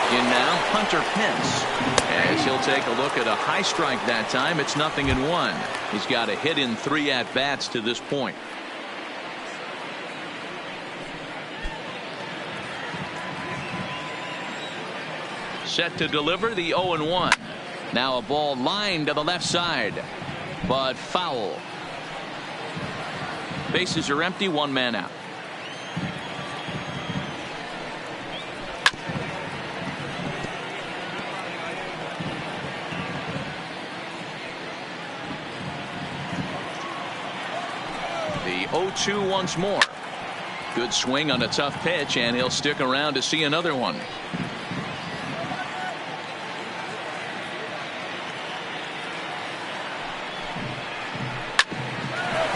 In now, Hunter Pence, as he'll take a look at a high strike that time. It's 0-1. He's got a hit in 3 at-bats to this point. Set to deliver the 0-1. Now a ball lined to the left side, but foul. Bases are empty, 1 man out. The 0-2 once more. Good swing on a tough pitch, and he'll stick around to see another one.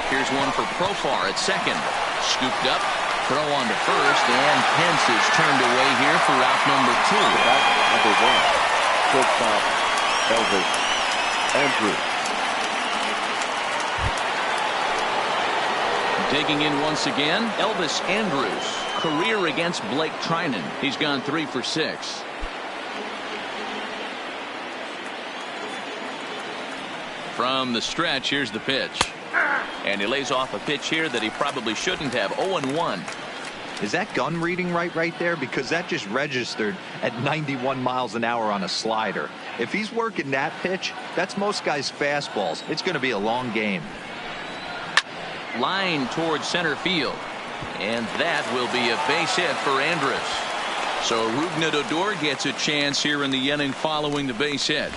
Here's one for Profar at second. Scooped up, throw on to first, and Pence is turned away here for out number 2. Number 1, shortstop, Elvis Andrews. Digging in once again, Elvis Andrus. Career against Blake Trinan. He's gone 3 for 6. From the stretch, here's the pitch. And he lays off a pitch here that he probably shouldn't have. 0-1. Is that gun reading right there? Because that just registered at 91 miles an hour on a slider. If he's working that pitch, that's most guys' fastballs. It's going to be a long game. Line towards center field. And that will be a base hit for Andrus. So Rougned gets a chance here in the inning following the base hit.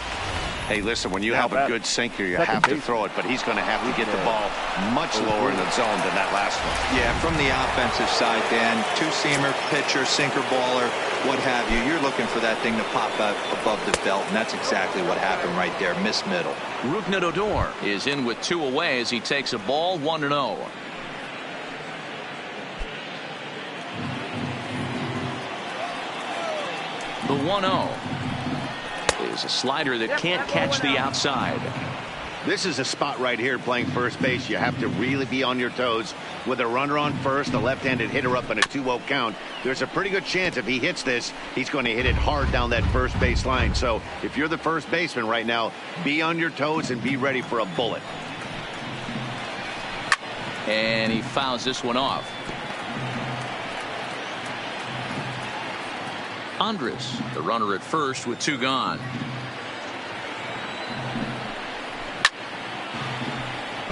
Hey, listen, when you have a good sinker, you have to throw it, but he's going to have to get the ball much lower in the zone than that last one. Yeah, from the offensive side, Dan, two-seamer, pitcher, sinker baller, what have you. You're looking for that thing to pop out above the belt, and that's exactly what happened right there. Miss middle. Rougned is in with 2 away as he takes a ball 1-0. The 1-0 is a slider that can't catch the outside. This is a spot right here playing first base. You have to really be on your toes. With a runner on first, a left-handed hitter up in a 2-0 count, there's a pretty good chance if he hits this, he's going to hit it hard down that first base line. So if you're the first baseman right now, be on your toes and be ready for a bullet. And he fouls this one off. Andrus, the runner at first with 2 gone.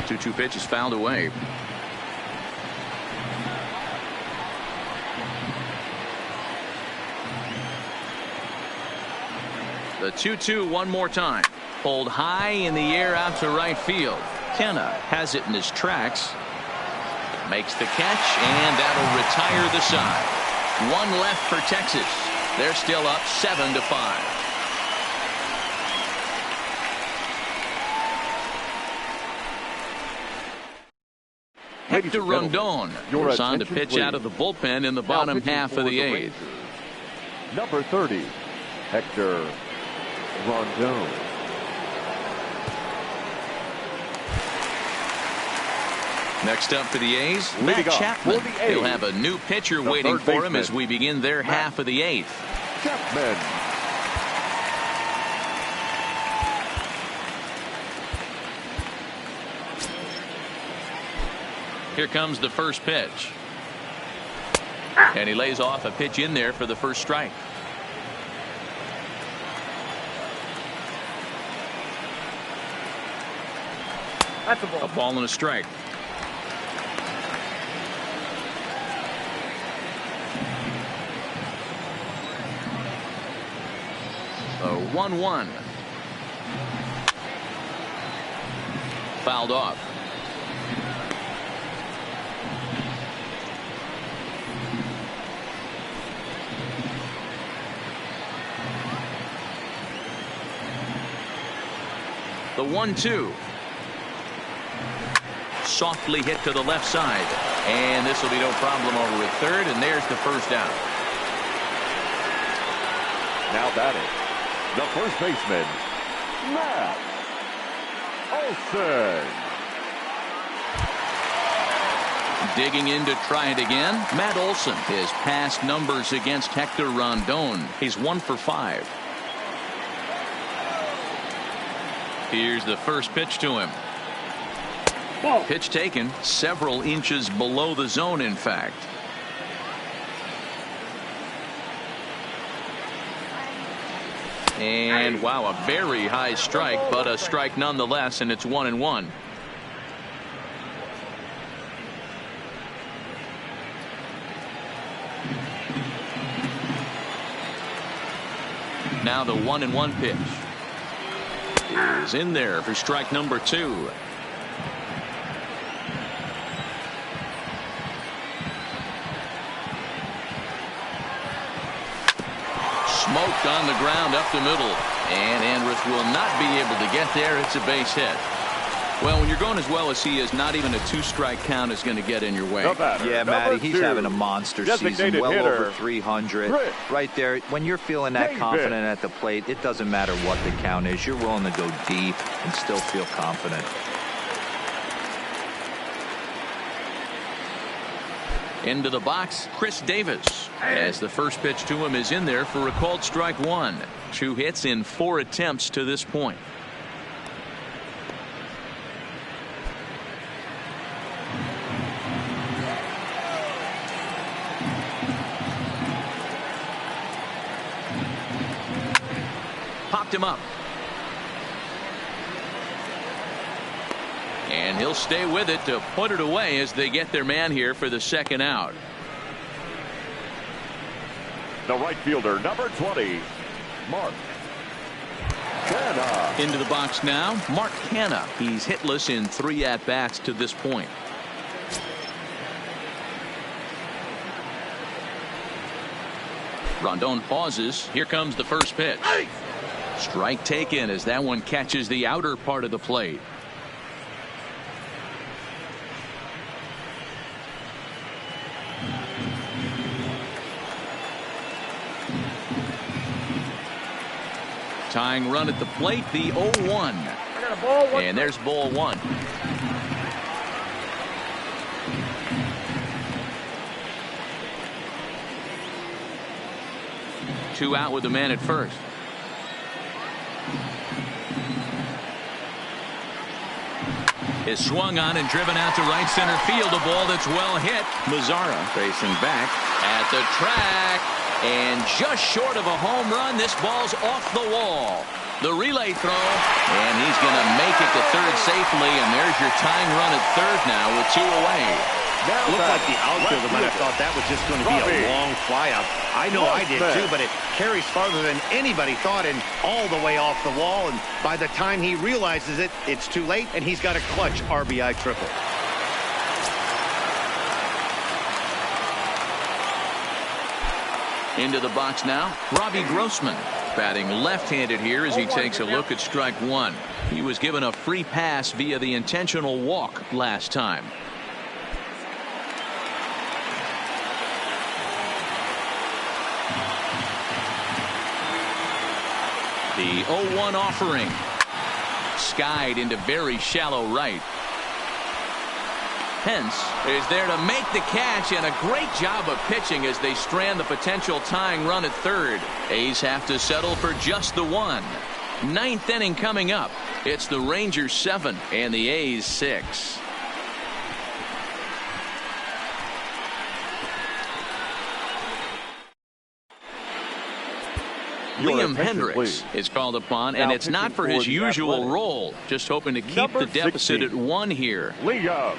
2-2 pitch is fouled away. The 2-2 one more time. Pulled high in the air out to right field. Kenna has it in his tracks. Makes the catch, and that'll retire the side. 1 left for Texas. They're still up 7-5. Hector Rondon is on to pitch out of the bullpen in the bottom half of the 8th. Number 30, Hector Rondon. Next up for the A's, Matt Chapman. He'll have a new pitcher waiting for him as we begin their half of the 8th. Chapman. Here comes the first pitch. And he lays off a pitch in there for the first strike. That's a ball. A ball and a strike. A 1-1. Fouled off. The 1-2. Softly hit to the left side. And this will be no problem over at third. And there's the first out. Now batting, the first baseman, Matt Olson. Digging in to try it again. Matt Olson. His past numbers against Hector Rondon. He's 1 for 5. Here's the first pitch to him. Ball. Pitch taken several inches below the zone, in fact. And wow, a very high strike, but a strike nonetheless, and it's 1-1. Now the 1-1 pitch is in there for strike number 2. Smoked on the ground up the middle, and Andrus will not be able to get there. It's a base hit. Well, when you're going as well as he is, not even a 2-strike count is going to get in your way. Yeah, Matty, he's having a monster season, well over 300. Right there, when you're feeling that confident at the plate, it doesn't matter what the count is. You're willing to go deep and still feel confident. Into the box, Chris Davis. As the first pitch to him is in there for a called strike one. 2 hits in 4 attempts to this point. Popped him up. And he'll stay with it to put it away as they get their man here for the second out. The right fielder, number 20, Mark Canha. Into the box now, Mark Canha. He's hitless in 3 at-bats to this point. Rondon pauses. Here comes the first pitch. Strike taken as that one catches the outer part of the plate. Tying run at the plate, the 0-1. And there's ball 1. Two out with the man at first. Is swung on and driven out to right center field. A ball that's well hit. Mazzara facing back at the track. And just short of a home run, this ball's off the wall. The relay throw, and he's going to make it to third safely, and there's your tying run at third now with 2 away. Looked like the outfielder might have thought that was just going to be a long flyout. I know I did too, but it carries farther than anybody thought and all the way off the wall, and by the time he realizes it, it's too late, and he's got a clutch RBI triple. Into the box now, Robbie Grossman. Batting left-handed here as he takes a look at strike one. He was given a free pass via the intentional walk last time. The 0-1 offering. Skied into very shallow right. Pence is there to make the catch, and a great job of pitching as they strand the potential tying run at third. A's have to settle for just the one. 9th inning coming up. It's the Rangers 7 and the A's 6. Liam Hendricks is called upon, and it's not for his usual role. Just hoping to keep the deficit at 1 here. Liam.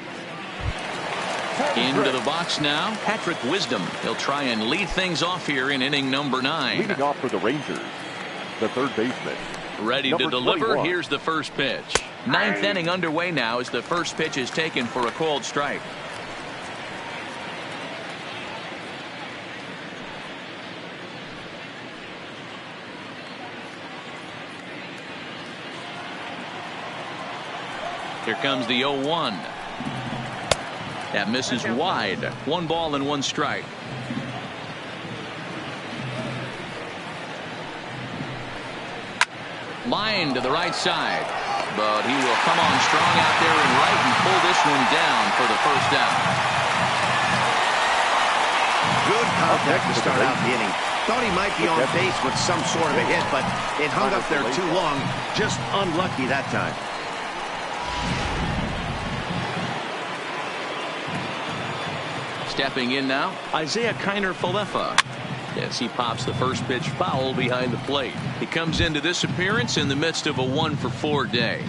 Into the box now, Patrick Wisdom. He'll try and lead things off here in inning number 9. Leading off for the Rangers, the third baseman. Ready to deliver. 21. Here's the first pitch. 9th inning underway now as the first pitch is taken for a called strike. Here comes the 0-1. That misses wide. 1 ball and 1 strike. Line to the right side, but he will come on strong out there in right and pull this one down for the first out. Good contact to start out the inning. Thought he might be on base with some sort of a hit, but it hung up there too long. Just unlucky that time. Stepping in now, Isaiah Kiner-Falefa. Yes, he pops the first pitch foul behind the plate. He comes into this appearance in the midst of a 1-for-4 day.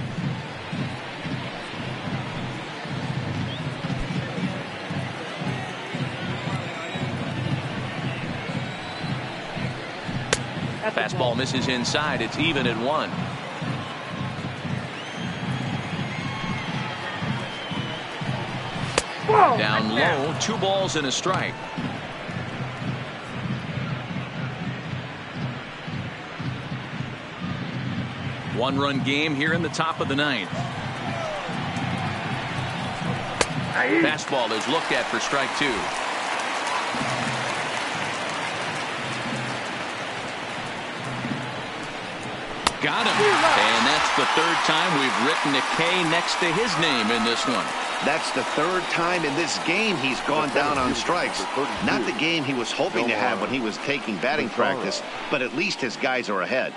Fastball misses inside. It's even at 1. Down low, 2 balls and a strike. One-run game here in the top of the 9th. Fastball is looked at for strike 2. Got him. And that's the 3rd time we've written a K next to his name in this one. That's the third time in this game he's gone down on strikes. Not the game he was hoping to have when he was taking batting practice, but at least his guys are ahead.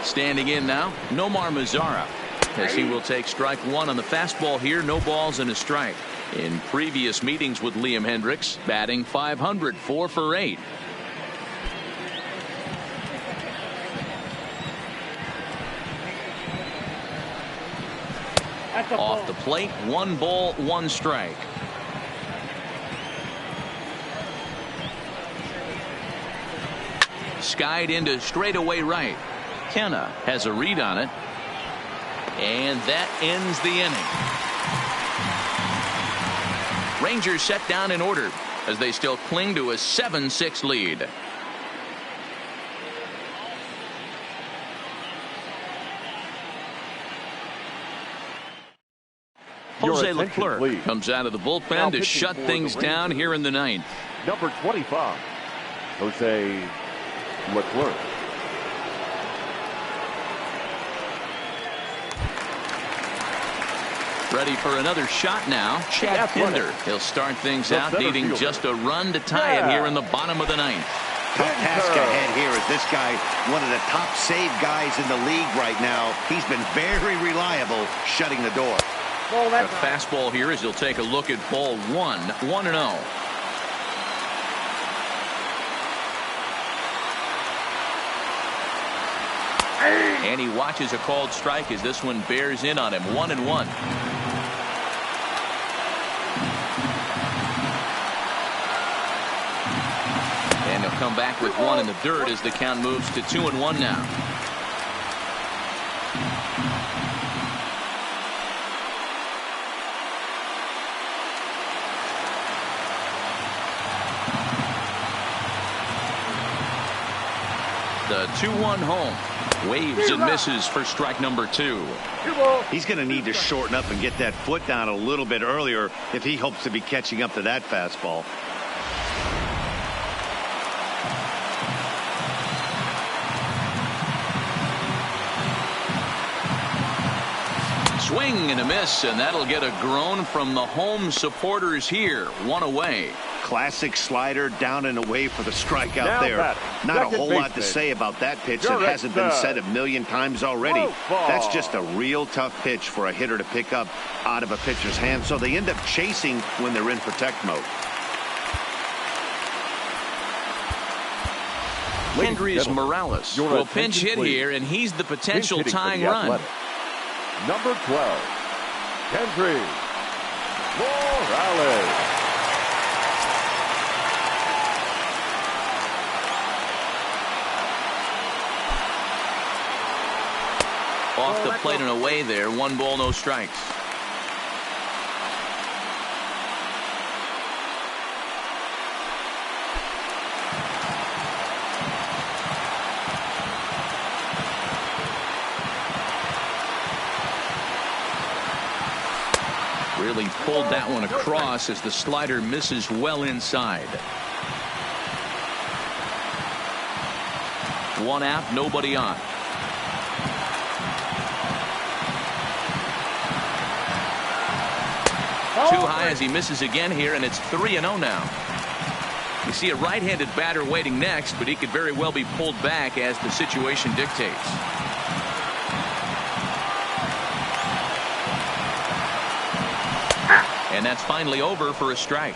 Standing in now, Nomar Mazara, as he will take strike one on the fastball here. No balls and a strike. In previous meetings with Liam Hendricks, batting .500, 4 for 8. Off the plate, 1 ball, 1 strike. Skied into straightaway right. Kenna has a read on it, and that ends the inning. Rangers set down in order as they still cling to a 7-6 lead. Jose Leclerc comes out of the bullpen to shut things down here in the ninth. Number 25, Jose Leclerc. Ready for another shot now. Chad Pinder. He'll start things out needing just a run to tie it here in the bottom of the ninth. Tough task ahead here as this guy, one of the top save guys in the league right now. He's been very reliable shutting the door. A fastball here as he'll take a look at ball 1, 1-0. And he watches a called strike as this one bears in on him. 1-1. And he'll come back with one in the dirt as the count moves to 2-1 now. The 2-1 home. Waves and misses for strike number 2. He's going to need to shorten up and get that foot down a little bit earlier if he hopes to be catching up to that fastball. Swing and a miss, and that'll get a groan from the home supporters here. 1 away. Classic slider down and away for the strikeout there. Not a whole lot to say about that pitch. It hasn't been said a million times already. That's just a real tough pitch for a hitter to pick up out of a pitcher's hand, so they end up chasing when they're in protect mode. Kendrys Morales will pinch hit here, and he's the potential tying run. Number 12, Kendrys Morales. Off the plate and away there. 1 ball, no strikes. Really pulled that one across as the slider misses well inside. 1 out, nobody on. Too high as he misses again here, and it's 3-0 now. You see a right-handed batter waiting next, but he could very well be pulled back as the situation dictates. And that's finally over for a strike.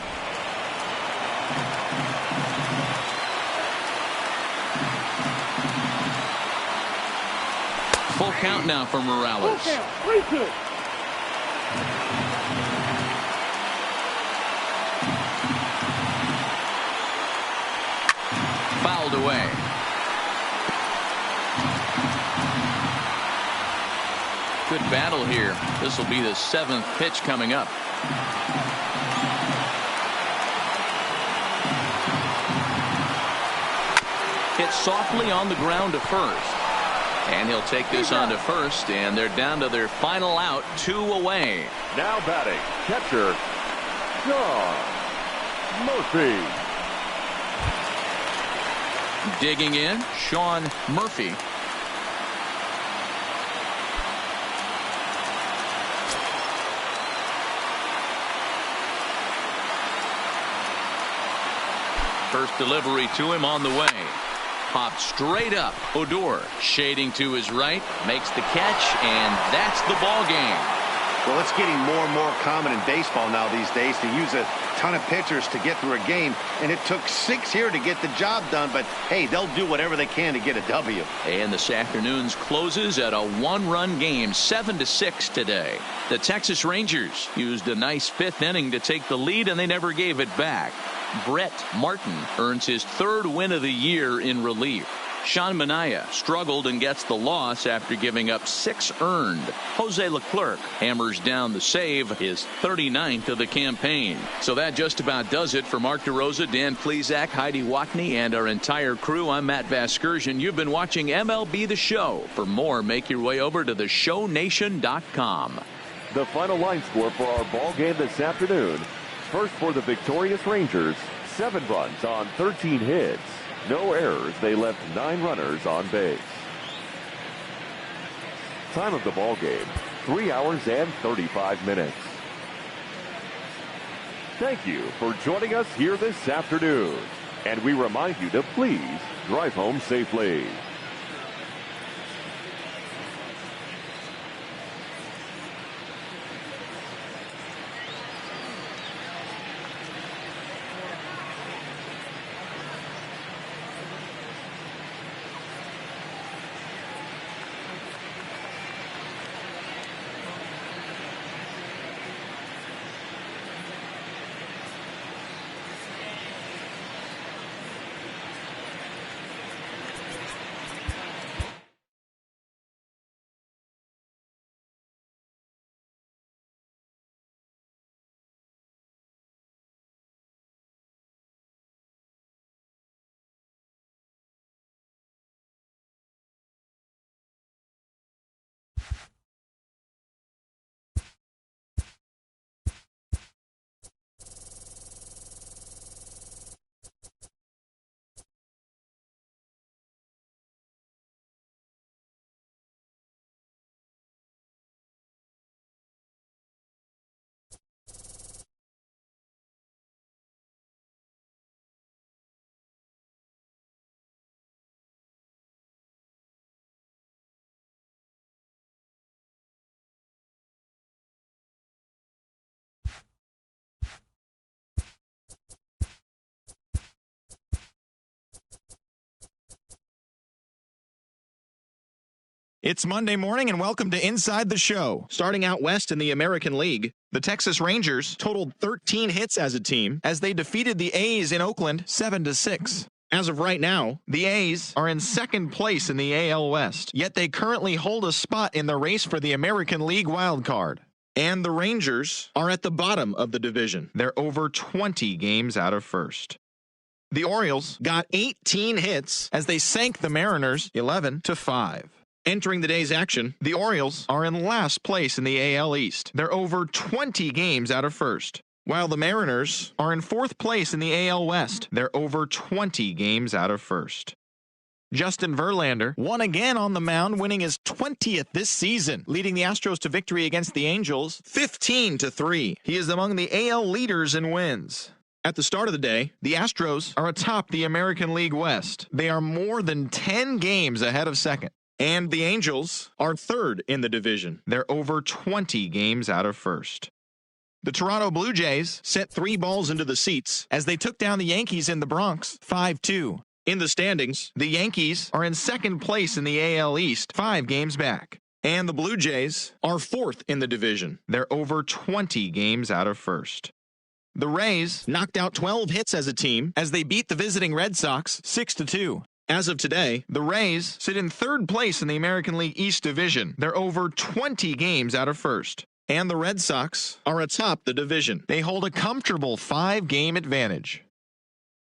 Full count now for Morales. 3-2. Fouled away. Good battle here. This will be the 7th pitch coming up. Hit softly on the ground to first. And he'll take this on to first, and they're down to their final out, 2 away. Now batting, catcher, John Murphy. Digging in, Sean Murphy. First delivery to him on the way. Popped straight up. Odor shading to his right, makes the catch, and that's the ball game. Well, it's getting more and more common in baseball now these days to use a ton of pitchers to get through a game, and it took 6 here to get the job done, but hey, they'll do whatever they can to get a W. And this afternoon's closes at a one-run game, 7-6 today. The Texas Rangers used a nice fifth inning to take the lead, and they never gave it back. Brett Martin earns his third win of the year in relief. Sean Manaea struggled and gets the loss after giving up 6 earned. Jose Leclerc hammers down the save, his 39th of the campaign. So that just about does it for Mark DeRosa, Dan Plesac, Heidi Watney, and our entire crew. I'm Matt Vasgersian. You've been watching MLB The Show. For more, make your way over to theshownation.com. The final line score for our ball game this afternoon. First for the victorious Rangers, 7 runs on 13 hits. No errors. They left 9 runners on base. Time of the ball game, 3 hours and 35 minutes. Thank you for joining us here this afternoon. And we remind you to please drive home safely. It's Monday morning and welcome to Inside the Show. Starting out west in the American League, the Texas Rangers totaled 13 hits as a team as they defeated the A's in Oakland 7-6. As of right now, the A's are in second place in the AL West, yet they currently hold a spot in the race for the American League wild card. And the Rangers are at the bottom of the division. They're over 20 games out of first. The Orioles got 18 hits as they sank the Mariners 11-5. Entering the day's action, the Orioles are in last place in the AL East. They're over 20 games out of first, while the Mariners are in fourth place in the AL West. They're over 20 games out of first. Justin Verlander won again on the mound, winning his 20th this season, leading the Astros to victory against the Angels 15-3. He is among the AL leaders in wins. At the start of the day, the Astros are atop the American League West. They are more than 10 games ahead of second. And the Angels are third in the division. They're over 20 games out of first. The Toronto Blue Jays sent 3 balls into the seats as they took down the Yankees in the Bronx 5-2. In the standings, the Yankees are in second place in the AL East, 5 games back. And the Blue Jays are fourth in the division. They're over 20 games out of first. The Rays knocked out 12 hits as a team as they beat the visiting Red Sox 6-2. As of today, the Rays sit in third place in the American League East Division. They're over 20 games out of first. And the Red Sox are atop the division. They hold a comfortable 5-game advantage.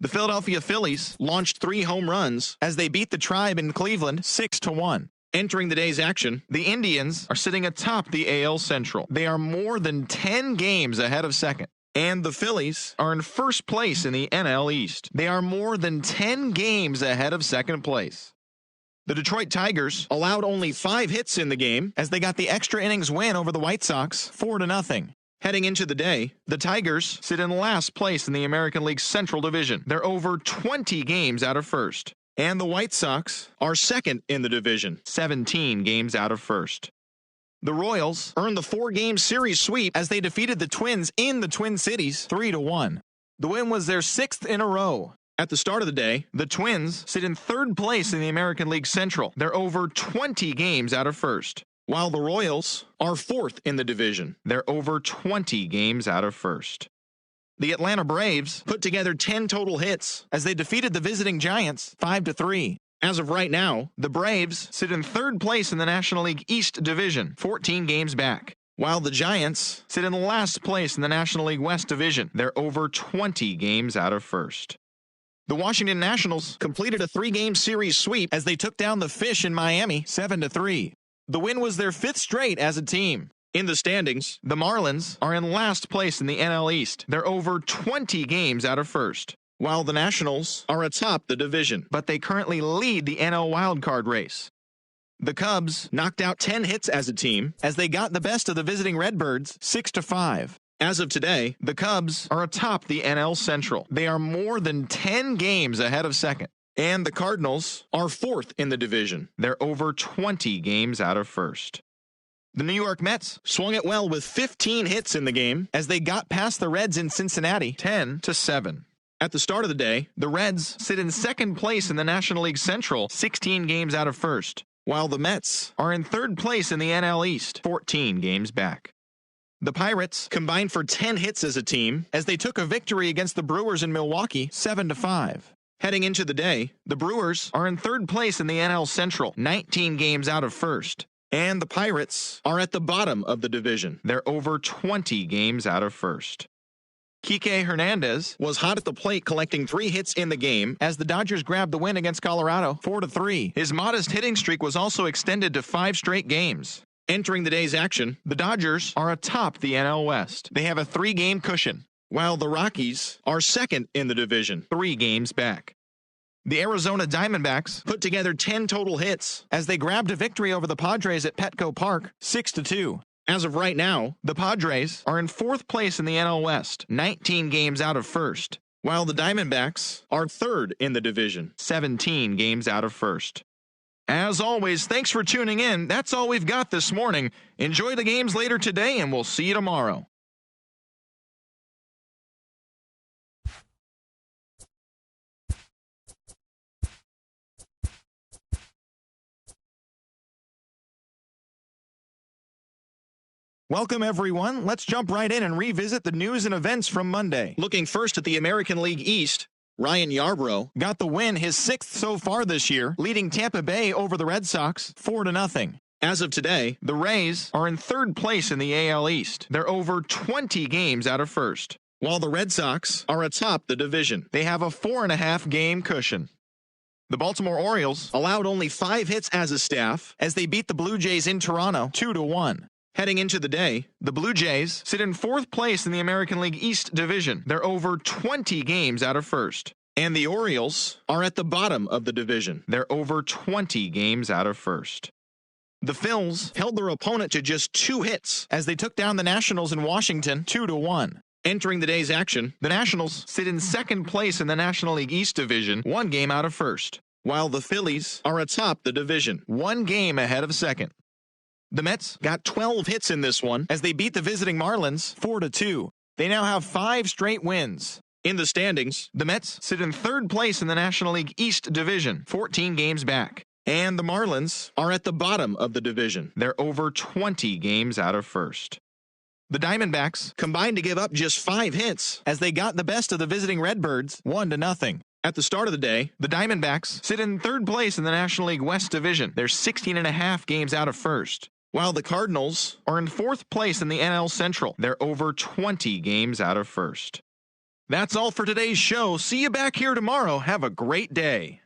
The Philadelphia Phillies launched 3 home runs as they beat the Tribe in Cleveland 6-1. Entering the day's action, the Indians are sitting atop the AL Central. They are more than 10 games ahead of second. And the Phillies are in first place in the NL East. They are more than 10 games ahead of second place. The Detroit Tigers allowed only 5 hits in the game as they got the extra innings win over the White Sox 4-0. Heading into the day, the Tigers sit in last place in the American League Central Division. They're over 20 games out of first. And the White Sox are second in the division, 17 games out of first. The Royals earned the 4-game series sweep as they defeated the Twins in the Twin Cities 3-1. The win was their 6th in a row. At the start of the day, the Twins sit in third place in the American League Central. They're over 20 games out of first. While the Royals are 4th in the division. They're over 20 games out of first. The Atlanta Braves put together 10 total hits as they defeated the visiting Giants 5-3. As of right now, the Braves sit in third place in the National League East Division, 14 games back. While the Giants sit in last place in the National League West Division. They're over 20 games out of first. The Washington Nationals completed a 3-game series sweep as they took down the Fish in Miami 7-3. The win was their 5th straight as a team. In the standings, the Marlins are in last place in the NL East. They're over 20 games out of first, while the Nationals are atop the division, but they currently lead the NL wildcard race. The Cubs knocked out 10 hits as a team as they got the best of the visiting Redbirds 6-5. As of today, the Cubs are atop the NL Central. They are more than 10 games ahead of second. And the Cardinals are 4th in the division. They're over 20 games out of first. The New York Mets swung it well with 15 hits in the game as they got past the Reds in Cincinnati 10-7. At the start of the day, the Reds sit in second place in the National League Central 16 games out of first, while the Mets are in third place in the NL East 14 games back. The Pirates combined for 10 hits as a team as they took a victory against the Brewers in Milwaukee 7-5. Heading into the day, the Brewers are in third place in the NL Central, 19 games out of first. And the Pirates are at the bottom of the division. They're over 20 games out of first. Kike Hernandez was hot at the plate collecting 3 hits in the game as the Dodgers grabbed the win against Colorado 4-3. His modest hitting streak was also extended to 5 straight games. Entering the day's action, the Dodgers are atop the NL West. They have a 3-game cushion, while the Rockies are second in the division, 3 games back. The Arizona Diamondbacks put together 10 total hits as they grabbed a victory over the Padres at Petco Park, 6-2. As of right now, the Padres are in 4th place in the NL West, 19 games out of first, while the Diamondbacks are 3rd in the division, 17 games out of first. As always, thanks for tuning in. That's all we've got this morning. Enjoy the games later today, and we'll see you tomorrow. Welcome, everyone. Let's jump right in and revisit the news and events from Monday. Looking first at the American League East, Ryan Yarbrough got the win, his 6th so far this year, leading Tampa Bay over the Red Sox 4-0. As of today, the Rays are in 3rd place in the AL East. They're over 20 games out of first, while the Red Sox are atop the division. They have a 4.5-game cushion. The Baltimore Orioles allowed only 5 hits as a staff as they beat the Blue Jays in Toronto 2-1. Heading into the day, the Blue Jays sit in 4th place in the American League East Division. They're over 20 games out of first. And the Orioles are at the bottom of the division. They're over 20 games out of first. The Phils held their opponent to just 2 hits as they took down the Nationals in Washington 2-1. Entering the day's action, the Nationals sit in 2nd place in the National League East Division, 1 game out of first, while the Phillies are atop the division, 1 game ahead of second. The Mets got 12 hits in this one as they beat the visiting Marlins 4-2. They now have 5 straight wins. In the standings, the Mets sit in 3rd place in the National League East Division, 14 games back. And the Marlins are at the bottom of the division. They're over 20 games out of first. The Diamondbacks combined to give up just 5 hits as they got the best of the visiting Redbirds 1-0. At the start of the day, the Diamondbacks sit in 3rd place in the National League West Division. They're 16.5 games out of first, while the Cardinals are in 4th place in the NL Central. They're over 20 games out of first. That's all for today's show. See you back here tomorrow. Have a great day.